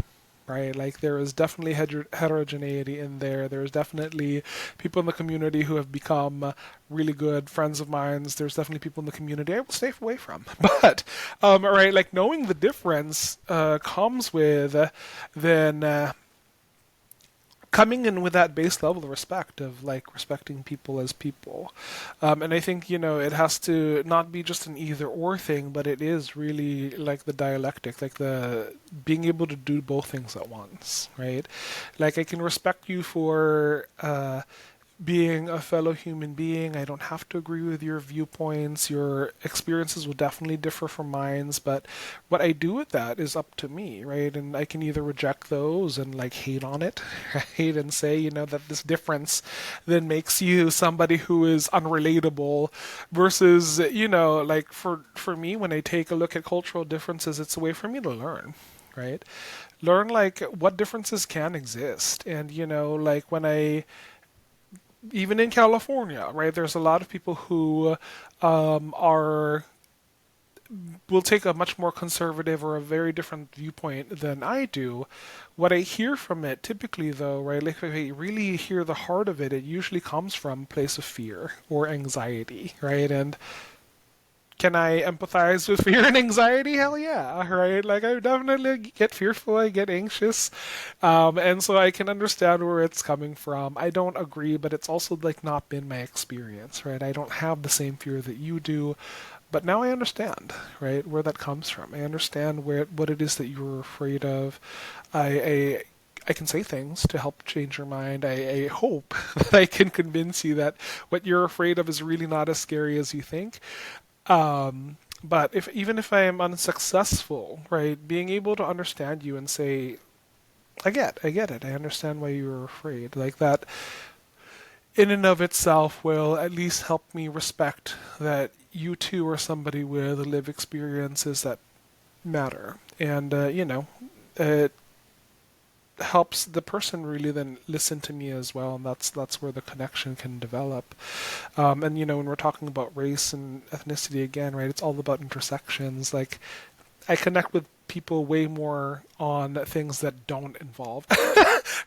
right? Like there is definitely heterogeneity in there. There's definitely people in the community who have become really good friends of mine. There's definitely people in the community I will stay away from. But, right, like knowing the difference comes with then coming in with that base level of respect of like respecting people as people. And I think it has to not be just an either or thing, but it is really like the dialectic, like the being able to do both things at once, right? Like I can respect you for being a fellow human being. I don't have to agree with your viewpoints. Your experiences will definitely differ from mine, but what I do with that is up to me, right? And I can either reject those and like hate on it, right? And say, that this difference then makes you somebody who is unrelatable versus, like for me, when I take a look at cultural differences, it's a way for me to learn, right? Learn like what differences can exist. And, like when even in California, right? There's a lot of people who will take a much more conservative or a very different viewpoint than I do. What I hear from it typically, though, right? Like if I really hear the heart of it, it usually comes from a place of fear or anxiety, right? And can I empathize with fear and anxiety? Hell yeah, right? Like I definitely get fearful, I get anxious, and so I can understand where it's coming from. I don't agree, but it's also like not been my experience, right? I don't have the same fear that you do, but now I understand, right, where that comes from. I understand what it is that you were afraid of. I can say things to help change your mind. I hope that I can convince you that what you're afraid of is really not as scary as you think. But even if I am unsuccessful, right, being able to understand you and say, I get it. I understand why you're afraid. Like that, in and of itself, will at least help me respect that you too are somebody with lived experiences that matter, and it helps the person really then listen to me as well, and that's where the connection can develop. And when we're talking about race and ethnicity again, right, it's all about intersections. Like I connect with people way more on things that don't involve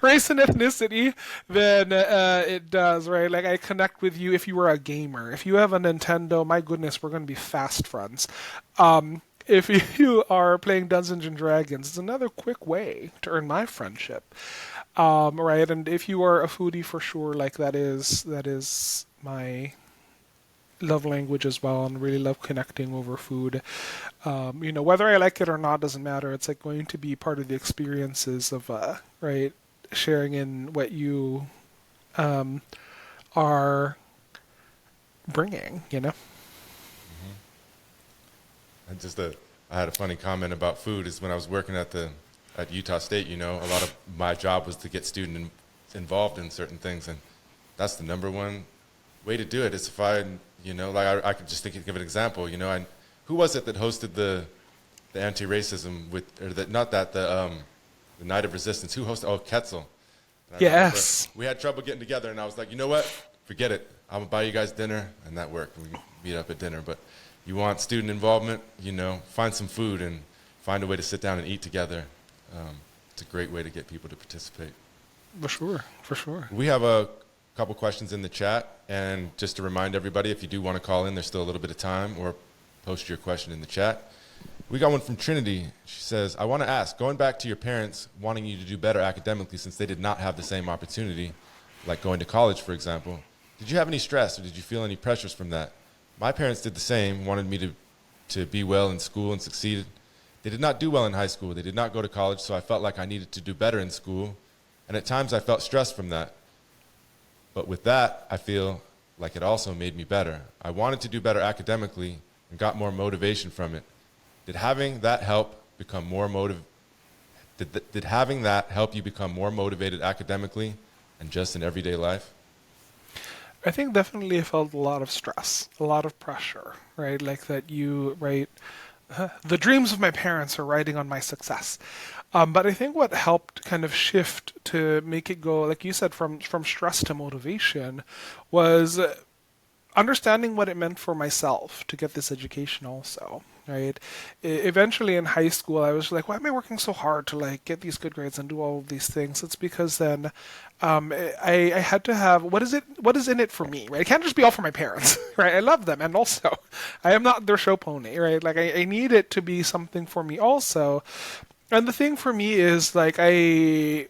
race and ethnicity than it does, right? Like I connect with you if you were a gamer. If you have a Nintendo, my goodness, we're going to be fast friends. If you are playing Dungeons and Dragons, it's another quick way to earn my friendship, right? And if you are a foodie, for sure, like that is my love language as well, and really love connecting over food. Whether I like it or not doesn't matter. It's like going to be part of the experiences of right, sharing in what you are bringing. I had a funny comment about food is when I was working at Utah State, a lot of my job was to get students involved in certain things, and that's the number one way to do it is if I I could just think of an example, who was it that hosted the anti-racism the Night of Resistance? Who hosted? Oh, Quetzal. Yes. We had trouble getting together, and I was like, you know what? Forget it. I'm gonna buy you guys dinner, and that worked. We meet up at dinner, but you want student involvement, find some food and find a way to sit down and eat together. It's a great way to get people to participate. For sure. We have a couple questions in the chat, and just to remind everybody, if you do want to call in, there's still a little bit of time, or post your question in the chat. We got one from Trinity. She says, I want to ask, going back to your parents wanting you to do better academically since they did not have the same opportunity, like going to college, for example, did you have any stress or did you feel any pressures from that? My parents did the same, wanted me to be well in school and succeed, They did not do well in high school. They did not go to college, so I felt like I needed to do better in school. And at times I felt stressed from that. But with that, I feel like it also made me better. I wanted to do better academically and got more motivation from it. Did having that help become more did having that help you become more motivated academically and just in everyday life? I think definitely I felt a lot of stress, a lot of pressure, right? Like that right? The dreams of my parents are riding on my success. But I think what helped kind of shift to make it go, like you said, from stress to motivation was understanding what it meant for myself to get this education also, right? Eventually in high school I was like, why am I working so hard to like get these good grades and do all of these things? It's because then I had to have what is in it for me, right? It can't just be all for my parents. Right? I love them, and also I am not their show pony, right? Like I need it to be something for me also. And the thing for me is like I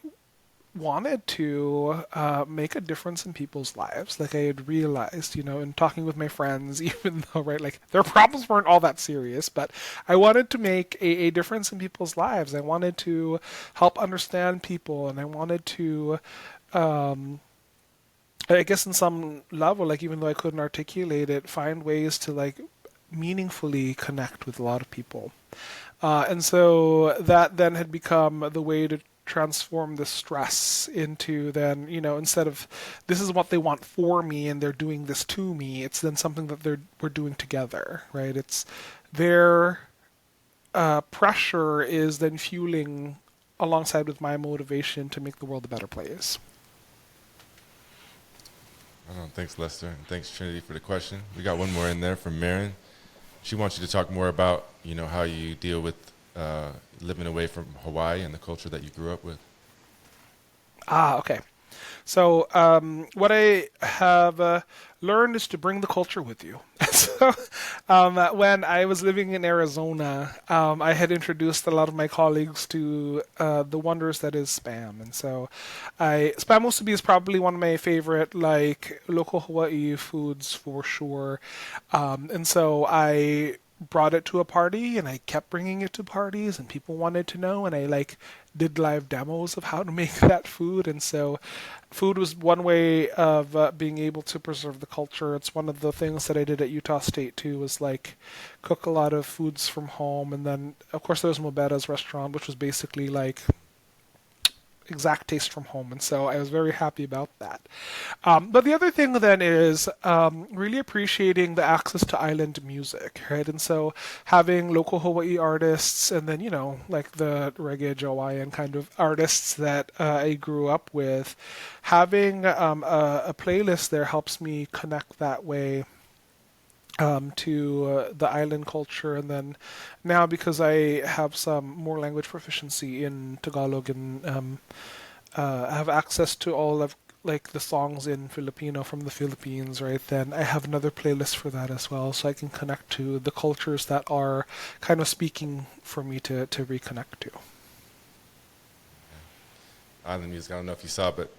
wanted to make a difference in people's lives. Like I had realized, in talking with my friends, even though, right, like their problems weren't all that serious, but I wanted to make a difference in people's lives. I wanted to help understand people, and I wanted to, I guess, in some level, like even though I couldn't articulate it, find ways to like meaningfully connect with a lot of people. And so that then had become the way to transform the stress into then, instead of this is what they want for me and they're doing this to me, it's then something that we're doing together, right? It's their pressure is then fueling alongside with my motivation to make the world a better place. I don't know. Thanks, Lester, and thanks, Trinity, for the question. We got one more in there from Marin. She wants you to talk more about, how you deal with living away from Hawaii and the culture that you grew up with. Okay. So what I have learned is to bring the culture with you. So when I was living in Arizona, I had introduced a lot of my colleagues to the wonders that is Spam, and so Spam musubi is probably one of my favorite like local Hawaii foods for sure, and so I brought it to a party and I kept bringing it to parties and people wanted to know and I like did live demos of how to make that food, and so food was one way of being able to preserve the culture. It's one of the things that I did at Utah State too, was like cook a lot of foods from home, and then of course there was Mobetta's restaurant, which was basically like exact taste from home, and so I was very happy about that. But the other thing then is really appreciating the access to island music, right? And so having local Hawaii artists, and then like the reggae Hawaiian kind of artists that I grew up with, having a playlist there helps me connect that way to the island culture. And then now because I have some more language proficiency in Tagalog and have access to all of like the songs in Filipino from the Philippines, right? Then I have another playlist for that as well, so I can connect to the cultures that are kind of speaking for me to reconnect to. Island music, I don't know if you saw, but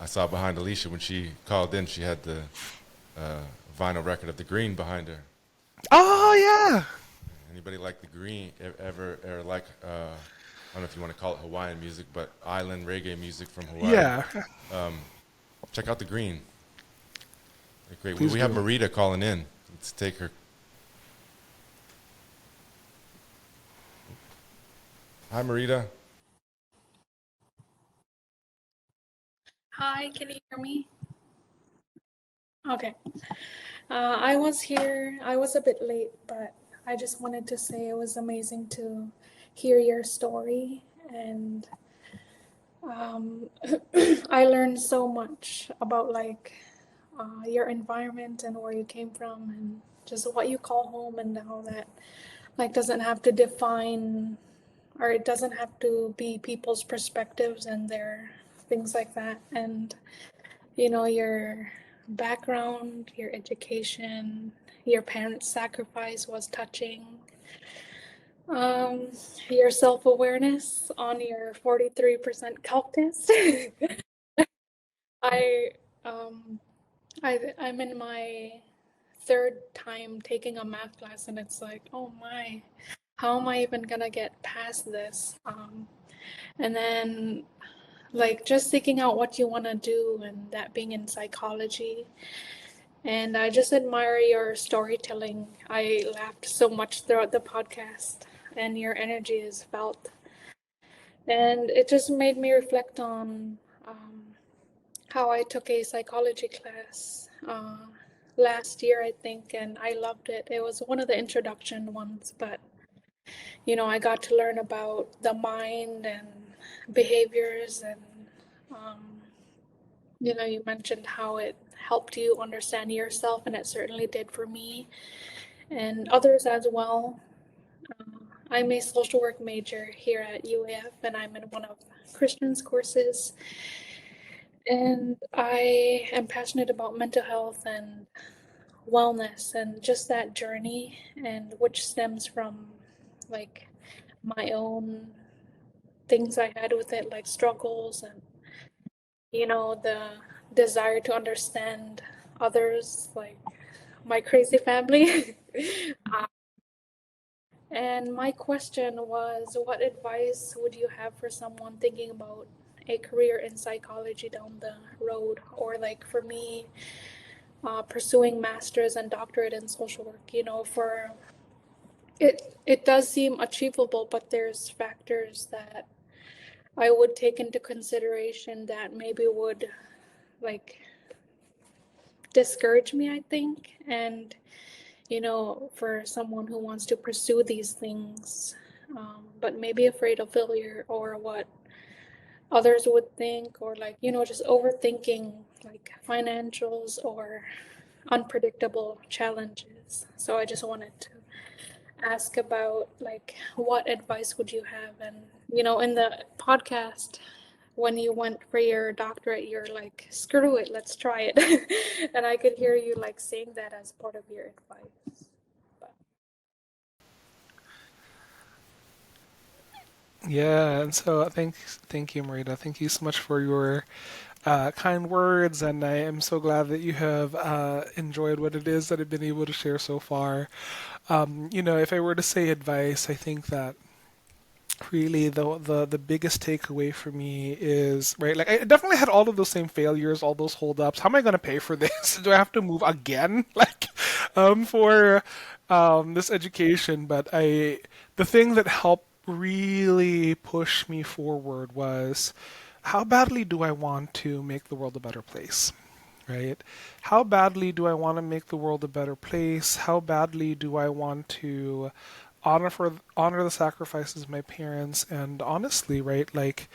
I saw behind Alicia when she called in, she had the vinyl record of The Green behind her. Oh yeah. Anybody like The Green ever like, I don't know if you want to call it Hawaiian music, but island reggae music from Hawaii? Yeah. Check out The Green. They're great. Please We have do. Marita calling in. Let's take her. Hi, Marita. Hi, can you hear me? Okay. I was here, I was a bit late, but I just wanted to say it was amazing to hear your story. And um, I learned so much about like your environment and where you came from and just what you call home, and how that like doesn't have to define, or it doesn't have to be people's perspectives and their things like that. And your background, your education, your parents' sacrifice was touching. Um, your self-awareness on your 43% calc test. I um I'm in my third time taking a math class, and it's like, oh my, how am I even gonna get past this? And then like just thinking out what you want to do, and that being in psychology. And I just admire your storytelling. I laughed so much throughout the podcast, and your energy is felt. And it just made me reflect on how I took a psychology class last year, I think, and I loved it. It was one of the introduction ones, but I got to learn about the mind and behaviors, and um, you mentioned how it helped you understand yourself, and it certainly did for me and others as well. I'm a social work major here at UAF, and I'm in one of Christian's courses. And I am passionate about mental health and wellness and just that journey, and which stems from like my own things I had with it, like struggles and the desire to understand others, like my crazy family. And my question was, what advice would you have for someone thinking about a career in psychology down the road? Or like for me, pursuing master's and doctorate in social work, for it does seem achievable, but there's factors that I would take into consideration that maybe would like discourage me, I think. And for someone who wants to pursue these things, but maybe afraid of failure or what others would think, or like, just overthinking like financials or unpredictable challenges. So I just wanted to ask about like what advice would you have? And in the podcast, when you went for your doctorate, you're like, screw it, let's try it. And I could hear you like saying that as part of your advice. But Yeah, and so thank you, Marita. Thank you so much for your kind words, and I am so glad that you have enjoyed what it is that I've been able to share so far. If I were to say advice, I think that really the biggest takeaway for me is, right, like I definitely had all of those same failures, all those holdups. How am I going to pay for this? Do I have to move again like for this education? But the thing that helped really push me forward was, how badly do I want to make the world a better place? Right? How badly do I want to make the world a better place? How badly do I want to honor the sacrifices of my parents? And honestly, right, like,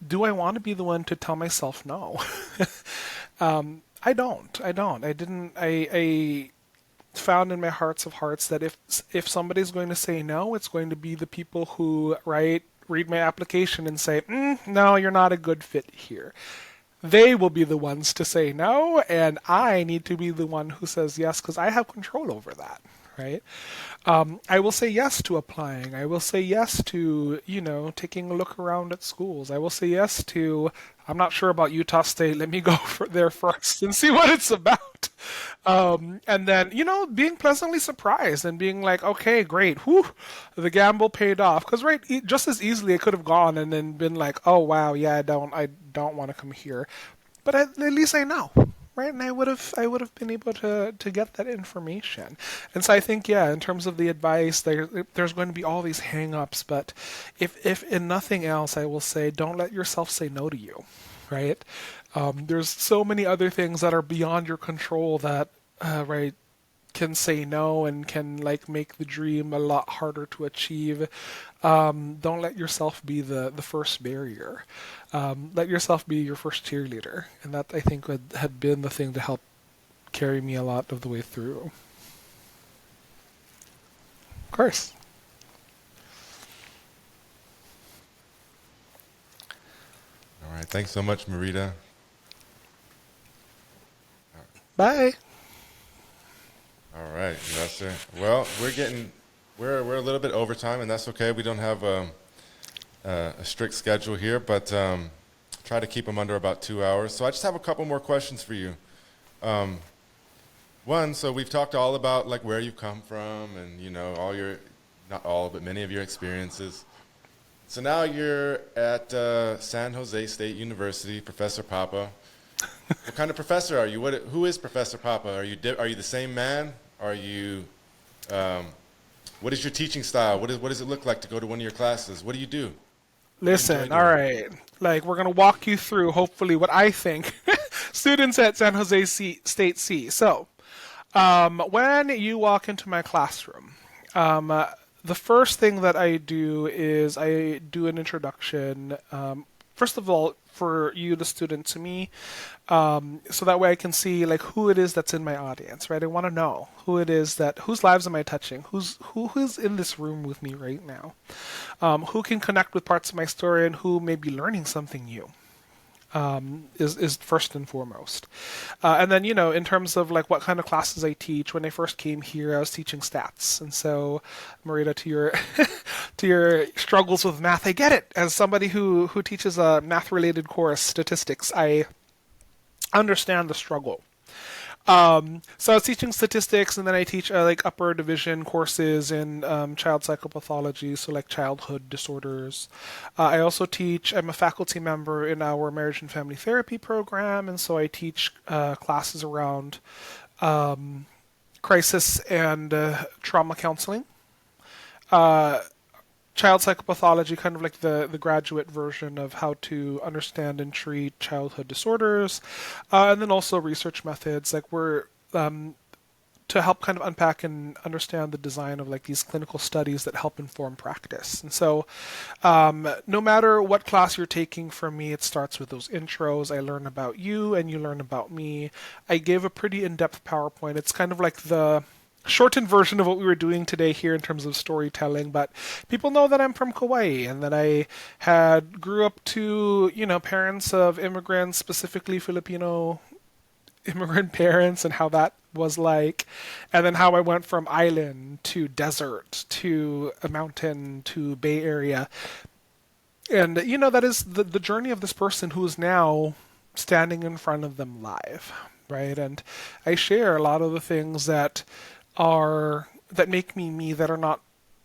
do I want to be the one to tell myself no? I didn't. I found in my hearts of hearts that if somebody's going to say no, it's going to be the people who read my application and say, no, you're not a good fit here. They will be the ones to say no, and I need to be the one who says yes, because I have control over that, right? I will say yes to applying. I will say yes to, taking a look around at schools. I will say yes to, I'm not sure about Utah State. Let me go there first and see what it's about. And then, being pleasantly surprised and being like, okay, great. Whew, the gamble paid off. Because, right, just as easily I could have gone and then been like, oh, wow, yeah, I don't want to come here. But at least I know. Right, and I would have been able to get that information. And so I think, yeah, in terms of the advice, there's going to be all these hang-ups, but if in nothing else, I will say, don't let yourself say no to you, right? There's so many other things that are beyond your control that, right, can say no and can like make the dream a lot harder to achieve. Don't let yourself be the first barrier. Let yourself be your first cheerleader, and that I think had been the thing to help carry me a lot of the way through. Of course. All right. Thanks so much, Marita. Bye. All right, Lester. Well, we're a little bit over time, and that's okay. We don't have a strict schedule here, but try to keep them under about 2 hours. So I just have a couple more questions for you. One, so we've talked all about like where you've come from and all your not all, but many of your experiences. So now you're at San Jose State University, Professor Papa. What kind of professor are you? Who is Professor Papa? Are you the same man? Are you? What is your teaching style? What does it look like to go to one of your classes? What do you do? Listen, all right. Like, we're going to walk you through, hopefully, what I think students at San Jose State see. So, when you walk into my classroom, the first thing that I do is I do an introduction. First of all, for you, the student, to me, so that way I can see like who it is that's in my audience, right? I want to know who it is whose lives am I touching, who's in this room with me right now, who can connect with parts of my story, and who may be learning something new. Is first and foremost. And then, in terms of like what kind of classes I teach, when I first came here, I was teaching stats. And so, Marita, to your to your struggles with math, I get it. As somebody who teaches a math-related course, statistics, I understand the struggle. So I was teaching statistics, and then I teach like upper division courses in child psychopathology, so like childhood disorders. I also I'm a faculty member in our marriage and family therapy program, and so I teach classes around crisis and trauma counseling. Child psychopathology, kind of like the graduate version of how to understand and treat childhood disorders, and then also research methods, like we're to help kind of unpack and understand the design of like these clinical studies that help inform practice. And so no matter what class you're taking from me, it starts with those intros. I learn about you and you learn about me. I give a pretty in-depth PowerPoint. It's kind of like the shortened version of what we were doing today here in terms of storytelling, but people know that I'm from Kauai and that I grew up to, parents of immigrants, specifically Filipino immigrant parents, and how that was like, and then how I went from island to desert to a mountain to Bay Area. And, that is the journey of this person who is now standing in front of them live, right? And I share a lot of the things that make me, that are not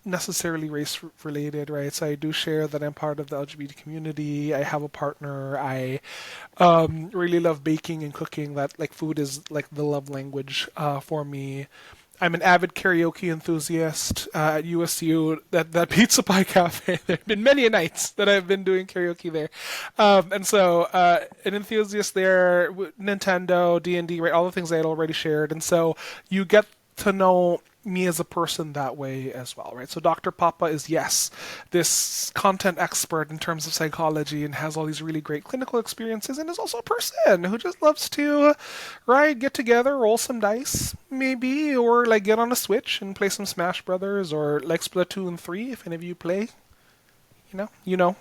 necessarily race related, right? So I do share that I'm part of the LGBT community. I have a partner. I really love baking and cooking. That like food is like the love language for me. I'm an avid karaoke enthusiast at USU, that Pizza Pie Cafe. There have been many nights that I've been doing karaoke there. And so an enthusiast there, Nintendo, D&D, right? All the things I had already shared. And so you get to know me as a person that way as well, right? So Dr. Papa is, yes, this content expert in terms of psychology and has all these really great clinical experiences, and is also a person who just loves to, right, get together, roll some dice, maybe, or like get on a Switch and play some Smash Brothers, or like Splatoon 3, if any of you play. You know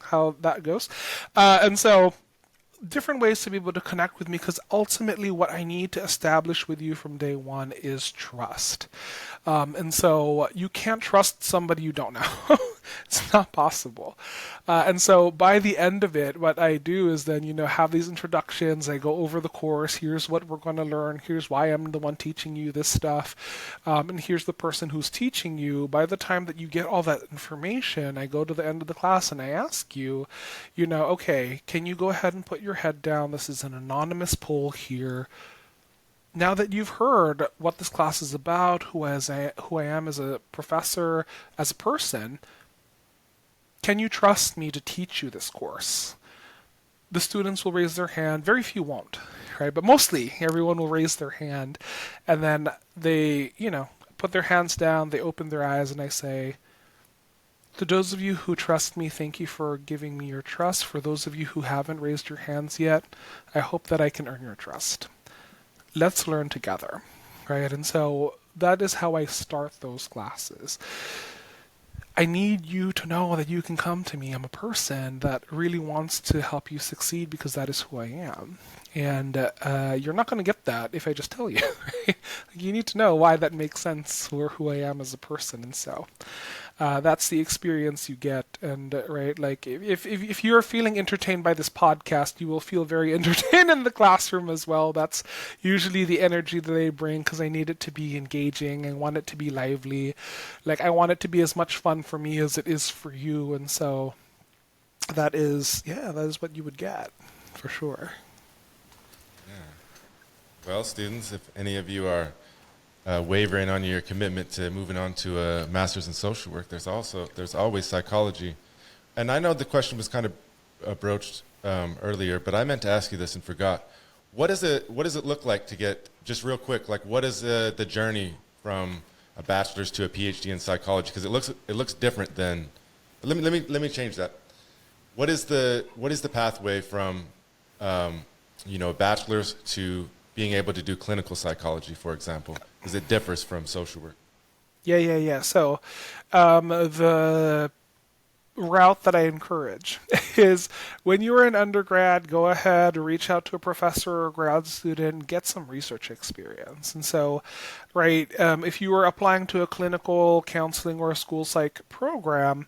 how that goes. And so different ways to be able to connect with me, because ultimately what I need to establish with you from day one is trust. And so you can't trust somebody you don't know. It's not possible. And so by the end of it, what I do is then, have these introductions. I go over the course. Here's what we're going to learn. Here's why I'm the one teaching you this stuff. And here's the person who's teaching you. By the time that you get all that information, I go to the end of the class and I ask you, okay, can you go ahead and put your head down? This is an anonymous poll here. Now that you've heard what this class is about, who I am as a professor, as a person, can you trust me to teach you this course? The students will raise their hand. Very few won't, right? But mostly everyone will raise their hand. And then they, put their hands down, they open their eyes, and I say, to those of you who trust me, thank you for giving me your trust. For those of you who haven't raised your hands yet, I hope that I can earn your trust. Let's learn together, right? And so that is how I start those classes. I need you to know that you can come to me. I'm a person that really wants to help you succeed, because that is who I am. And you're not going to get that if I just tell you. Right? You need to know why that makes sense, or who I am as a person. And so That's the experience you get. And right, like if you're feeling entertained by this podcast, you will feel very entertained in the classroom as well. That's usually the energy that I bring, because I need it to be engaging. I want it to be lively. Like, I want it to be as much fun for me as it is for you. And so that is what you would get for sure. Well, students, if any of you are wavering on your commitment to moving on to a master's in social work, there's always psychology. And I know the question was kind of broached earlier, but I meant to ask you this and forgot. What does it look like to get, just real quick, like what is the journey from a bachelor's to a PhD in psychology? Because it looks different than. Let me change that. What is the pathway from a bachelor's to being able to do clinical psychology, for example, because it differs from social work? Yeah. So the route that I encourage is, when you are an undergrad, go ahead, reach out to a professor or grad student, get some research experience. And so, right, if you are applying to a clinical counseling or a school psych program,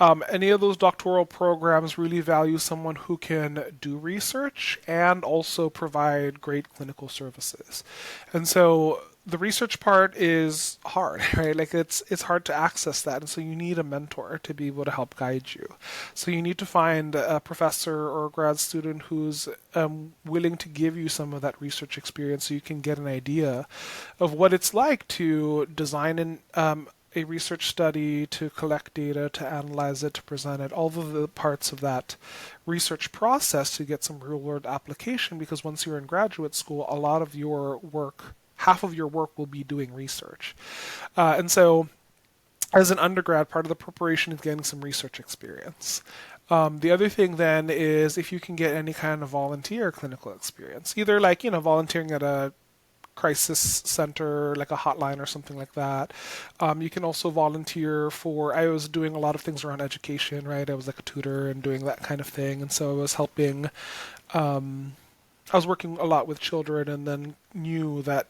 any of those doctoral programs really value someone who can do research and also provide great clinical services. And so the research part is hard, right? Like, it's hard to access that, and so you need a mentor to be able to help guide you. So you need to find a professor or a grad student who's willing to give you some of that research experience, so you can get an idea of what it's like to design a research study, to collect data, to analyze it, to present it, all of the parts of that research process to get some real-world application. Because once you're in graduate school, a lot of your work, half of your work, will be doing research. And so as an undergrad, part of the preparation is getting some research experience. The other thing then is if you can get any kind of volunteer clinical experience, either like, volunteering at a crisis center, like a hotline or something like that. You can also volunteer I was doing a lot of things around education, right? I was like a tutor and doing that kind of thing. And so I was helping, I was working a lot with children, and then knew that,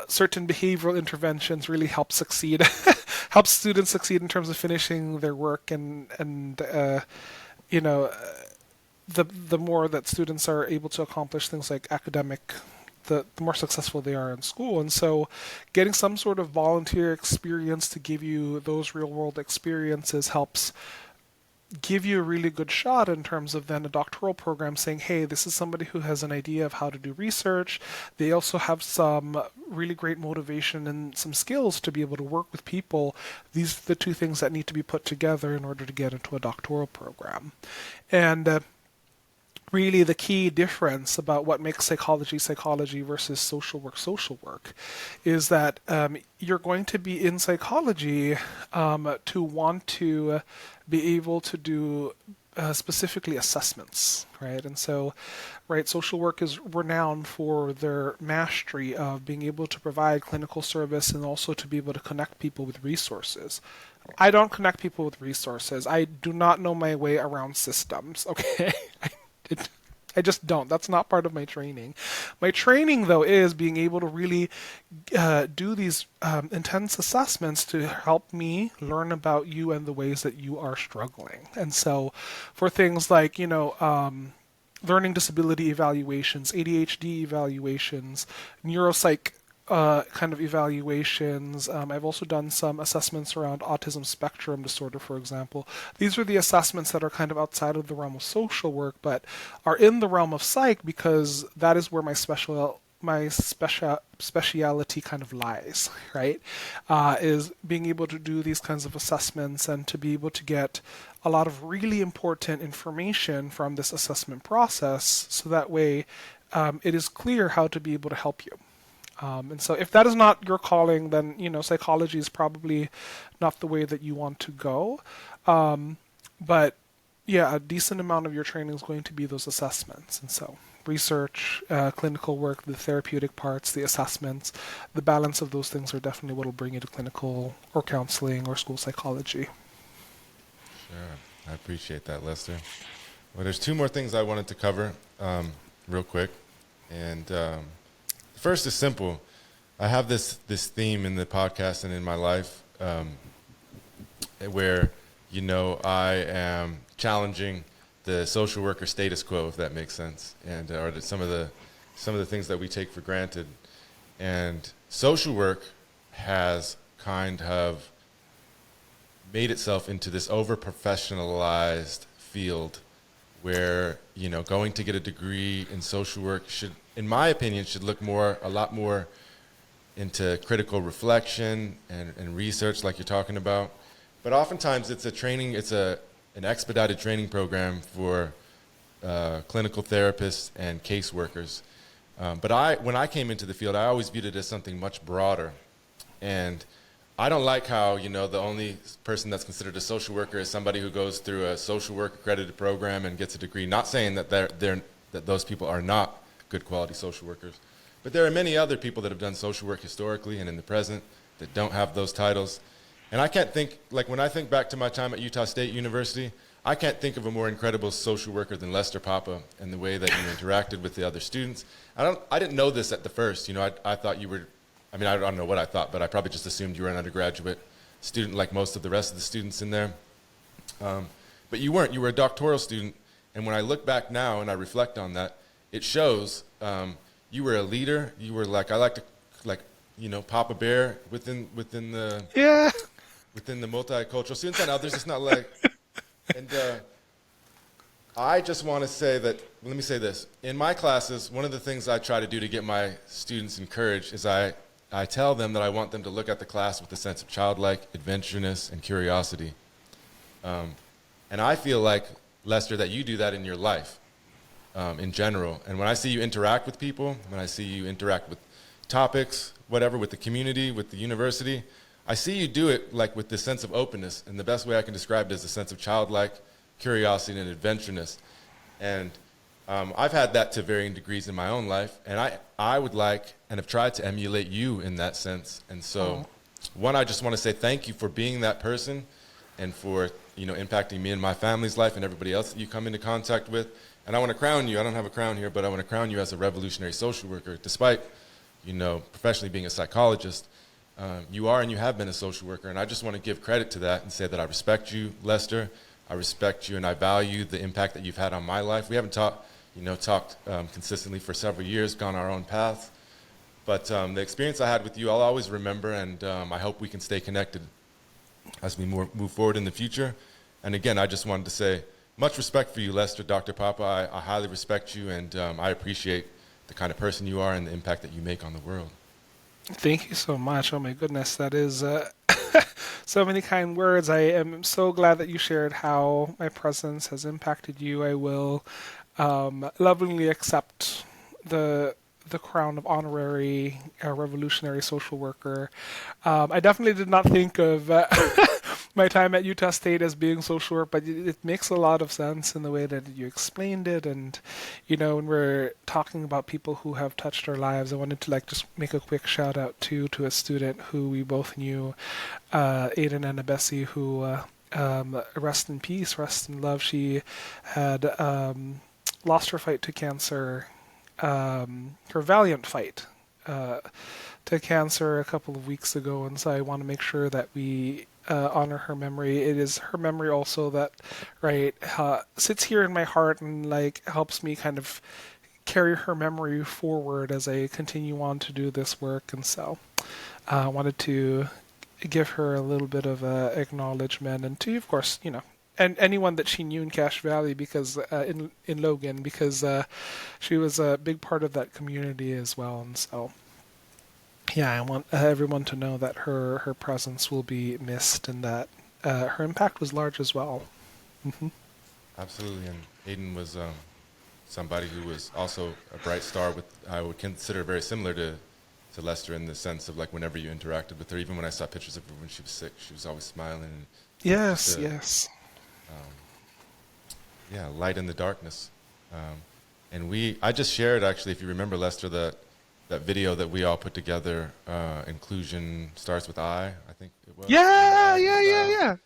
certain behavioral interventions really help students succeed in terms of finishing their work and the more that students are able to accomplish things like academic, the more successful they are in school. And so getting some sort of volunteer experience to give you those real world experiences helps give you a really good shot in terms of then a doctoral program saying, hey, this is somebody who has an idea of how to do research. They also have some really great motivation and some skills to be able to work with people. These are the two things that need to be put together in order to get into a doctoral program. And really the key difference about what makes psychology versus social work is that you're going to be in psychology to want to be able to do specifically assessments, right? And so, right, social work is renowned for their mastery of being able to provide clinical service and also to be able to connect people with resources. I don't connect people with resources. I do not know my way around systems, okay? I just don't. That's not part of my training. My training, though, is being able to really do these intense assessments to help me learn about you and the ways that you are struggling. And so for things like, learning disability evaluations, ADHD evaluations, neuropsych kind of evaluations. I've also done some assessments around autism spectrum disorder, for example. These are the assessments that are kind of outside of the realm of social work, but are in the realm of psych because that is where my speciality kind of lies, right? Is being able to do these kinds of assessments and to be able to get a lot of really important information from this assessment process, so that way it is clear how to be able to help you. And so if that is not your calling, then, psychology is probably not the way that you want to go. But yeah, a decent amount of your training is going to be those assessments. And so research, clinical work, the therapeutic parts, the assessments, the balance of those things are definitely what will bring you to clinical or counseling or school psychology. Sure. I appreciate that, Lesther. Well, there's two more things I wanted to cover real quick. And first is simple. I have this theme in the podcast and in my life where, I am challenging the social worker status quo, if that makes sense, and or some of the things that we take for granted. And social work has kind of made itself into this over-professionalized field where, going to get a degree in social work should, in my opinion, should look a lot more into critical reflection and research like you're talking about. But oftentimes it's an expedited training program for clinical therapists and caseworkers. But when I came into the field, I always viewed it as something much broader. And I don't like how, the only person that's considered a social worker is somebody who goes through a social work accredited program and gets a degree. Not saying that that those people are not good quality social workers. But there are many other people that have done social work historically and in the present that don't have those titles. And I can't think, like when I think back to my time at Utah State University, I can't think of a more incredible social worker than Lesther Papa and the way that you interacted with the other students. I didn't know this at the first. I thought you were, I don't know what I thought, but I probably just assumed you were an undergraduate student like most of the rest of the students in there. But you weren't. You were a doctoral student. And when I look back now and I reflect on that, it shows you were a leader. You were like, I like to, Papa Bear within the within the multicultural students and others. It's not like, and I just want to say that, let me say this. In my classes, one of the things I try to do to get my students encouraged is I tell them that I want them to look at the class with a sense of childlike adventureness and curiosity. And I feel like, Lesther, that you do that in your life in general. And when I see you interact with people, when I see you interact with topics, whatever, with the community, with the university, I see you do it like with this sense of openness. And the best way I can describe it is a sense of childlike curiosity and adventureness. And I've had that to varying degrees in my own life. And I would like and have tried to emulate you in that sense. And so, one, I just want to say thank you for being that person and for, impacting me and my family's life and everybody else that you come into contact with. And I want to crown you. I don't have a crown here, but I want to crown you as a revolutionary social worker. Despite, professionally being a psychologist, you are and you have been a social worker. And I just want to give credit to that and say that I respect you, Lesther. I respect you and I value the impact that you've had on my life. We haven't talked consistently for several years, gone our own paths. But the experience I had with you, I'll always remember, and I hope we can stay connected as we move forward in the future. And again, I just wanted to say much respect for you, Lesther, Dr. Papa. I highly respect you, and I appreciate the kind of person you are and the impact that you make on the world. Thank you so much. Oh my goodness, that is so many kind words. I am so glad that you shared how my presence has impacted you. I will lovingly accept the crown of honorary revolutionary social worker. I definitely did not think of my time at Utah State as being social work, but it makes a lot of sense in the way that you explained it. And, when we're talking about people who have touched our lives, I wanted to just make a quick shout out to a student who we both knew, Aiden and Abessi, who rest in peace, rest in love. She had lost her fight to cancer, her valiant fight to cancer a couple of weeks ago, and so I want to make sure that we honor her memory. It is her memory also that sits here in my heart and helps me kind of carry her memory forward as I continue on to do this work. And so I wanted to give her a little bit of acknowledgement, and to, of course, and anyone that she knew in Cache Valley, because in Logan, because she was a big part of that community as well. And so, yeah, I want everyone to know that her presence will be missed, and that her impact was large as well. Mm-hmm. Absolutely, and Aiden was somebody who was also a bright star. I would consider very similar to Lesther in the sense of whenever you interacted with her, even when I saw pictures of her when she was sick, she was always smiling. And yes, yes. Light in the darkness. And I just shared, actually, if you remember, Lesther, that video that we all put together, Inclusion Starts with I think it was. Yeah.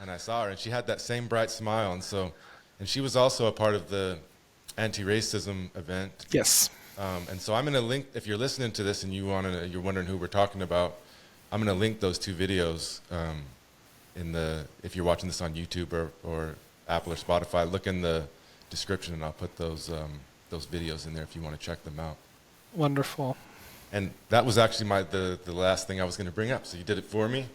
And I saw her, and she had that same bright smile. And she was also a part of the anti-racism event. Yes. And so I'm going to link, if you're listening to this and you're wondering who we're talking about, I'm going to link those two videos if you're watching this on YouTube or Apple or Spotify, look in the description and I'll put those videos in there if you want to check them out. Wonderful. And that was actually the last thing I was going to bring up. So you did it for me.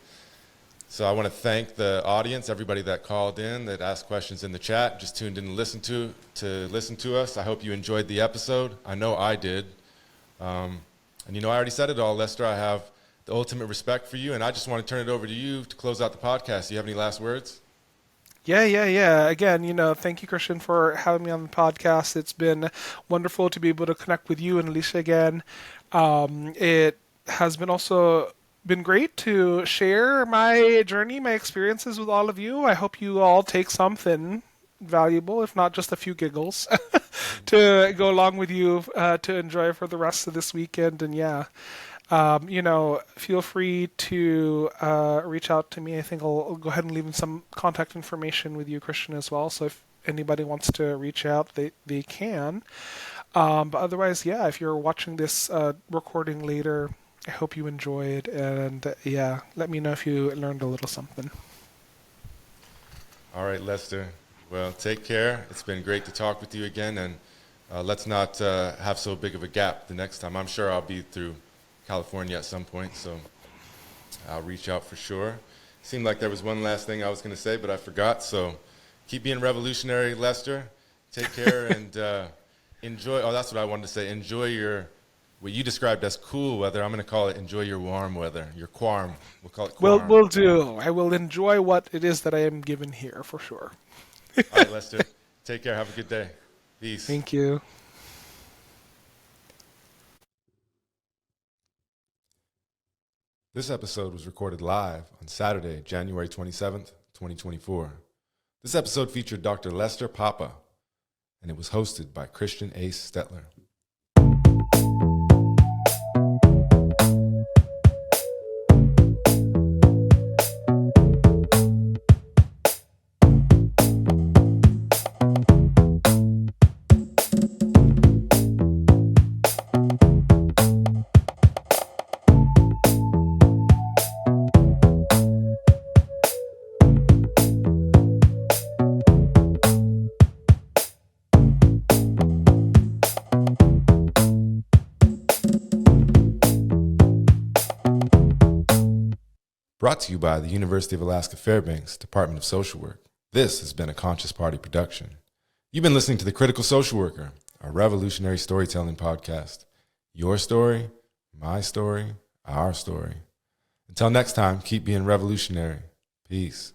So I want to thank the audience, everybody that called in, that asked questions in the chat, just tuned in to listen to us. I hope you enjoyed the episode. I know I did. And I already said it all, Lesther. I have the ultimate respect for you, and I just want to turn it over to you to close out the podcast. Do you have any last words? Yeah. Again, thank you, Christian, for having me on the podcast. It's been wonderful to be able to connect with you and Alicia again. It has been great to share my journey, my experiences with all of you. I hope you all take something valuable, if not just a few giggles, to go along with you to enjoy for the rest of this weekend. And feel free to reach out to me. I think I'll go ahead and leave in some contact information with you, Christian, as well. So if anybody wants to reach out, they can. But otherwise, if you're watching this recording later, I hope you enjoyed, and let me know if you learned a little something. All right, Lesther. Well, take care. It's been great to talk with you again, and let's not have so big of a gap the next time. I'm sure I'll be through California at some point, so I'll reach out for sure. Seemed like there was one last thing I was going to say, but I forgot. So keep being revolutionary, Lesther. Take care and enjoy. Oh, that's what I wanted to say. Enjoy what you described as cool weather. I'm going to call it enjoy your warm weather, your quarm. We'll call it quarm. Will do. I will enjoy what it is that I am given here for sure. All right, Lesther. Take care. Have a good day. Peace. Thank you. This episode was recorded live on Saturday, January 27th, 2024. This episode featured Dr. Lesther Papa, and it was hosted by Christian Ace Stettler. Brought to you by the University of Alaska Fairbanks Department of Social Work. This has been a Conscious Party production. You've been listening to The Critical Social Worker, a revolutionary storytelling podcast. Your story, my story, our story. Until next time, keep being revolutionary. Peace.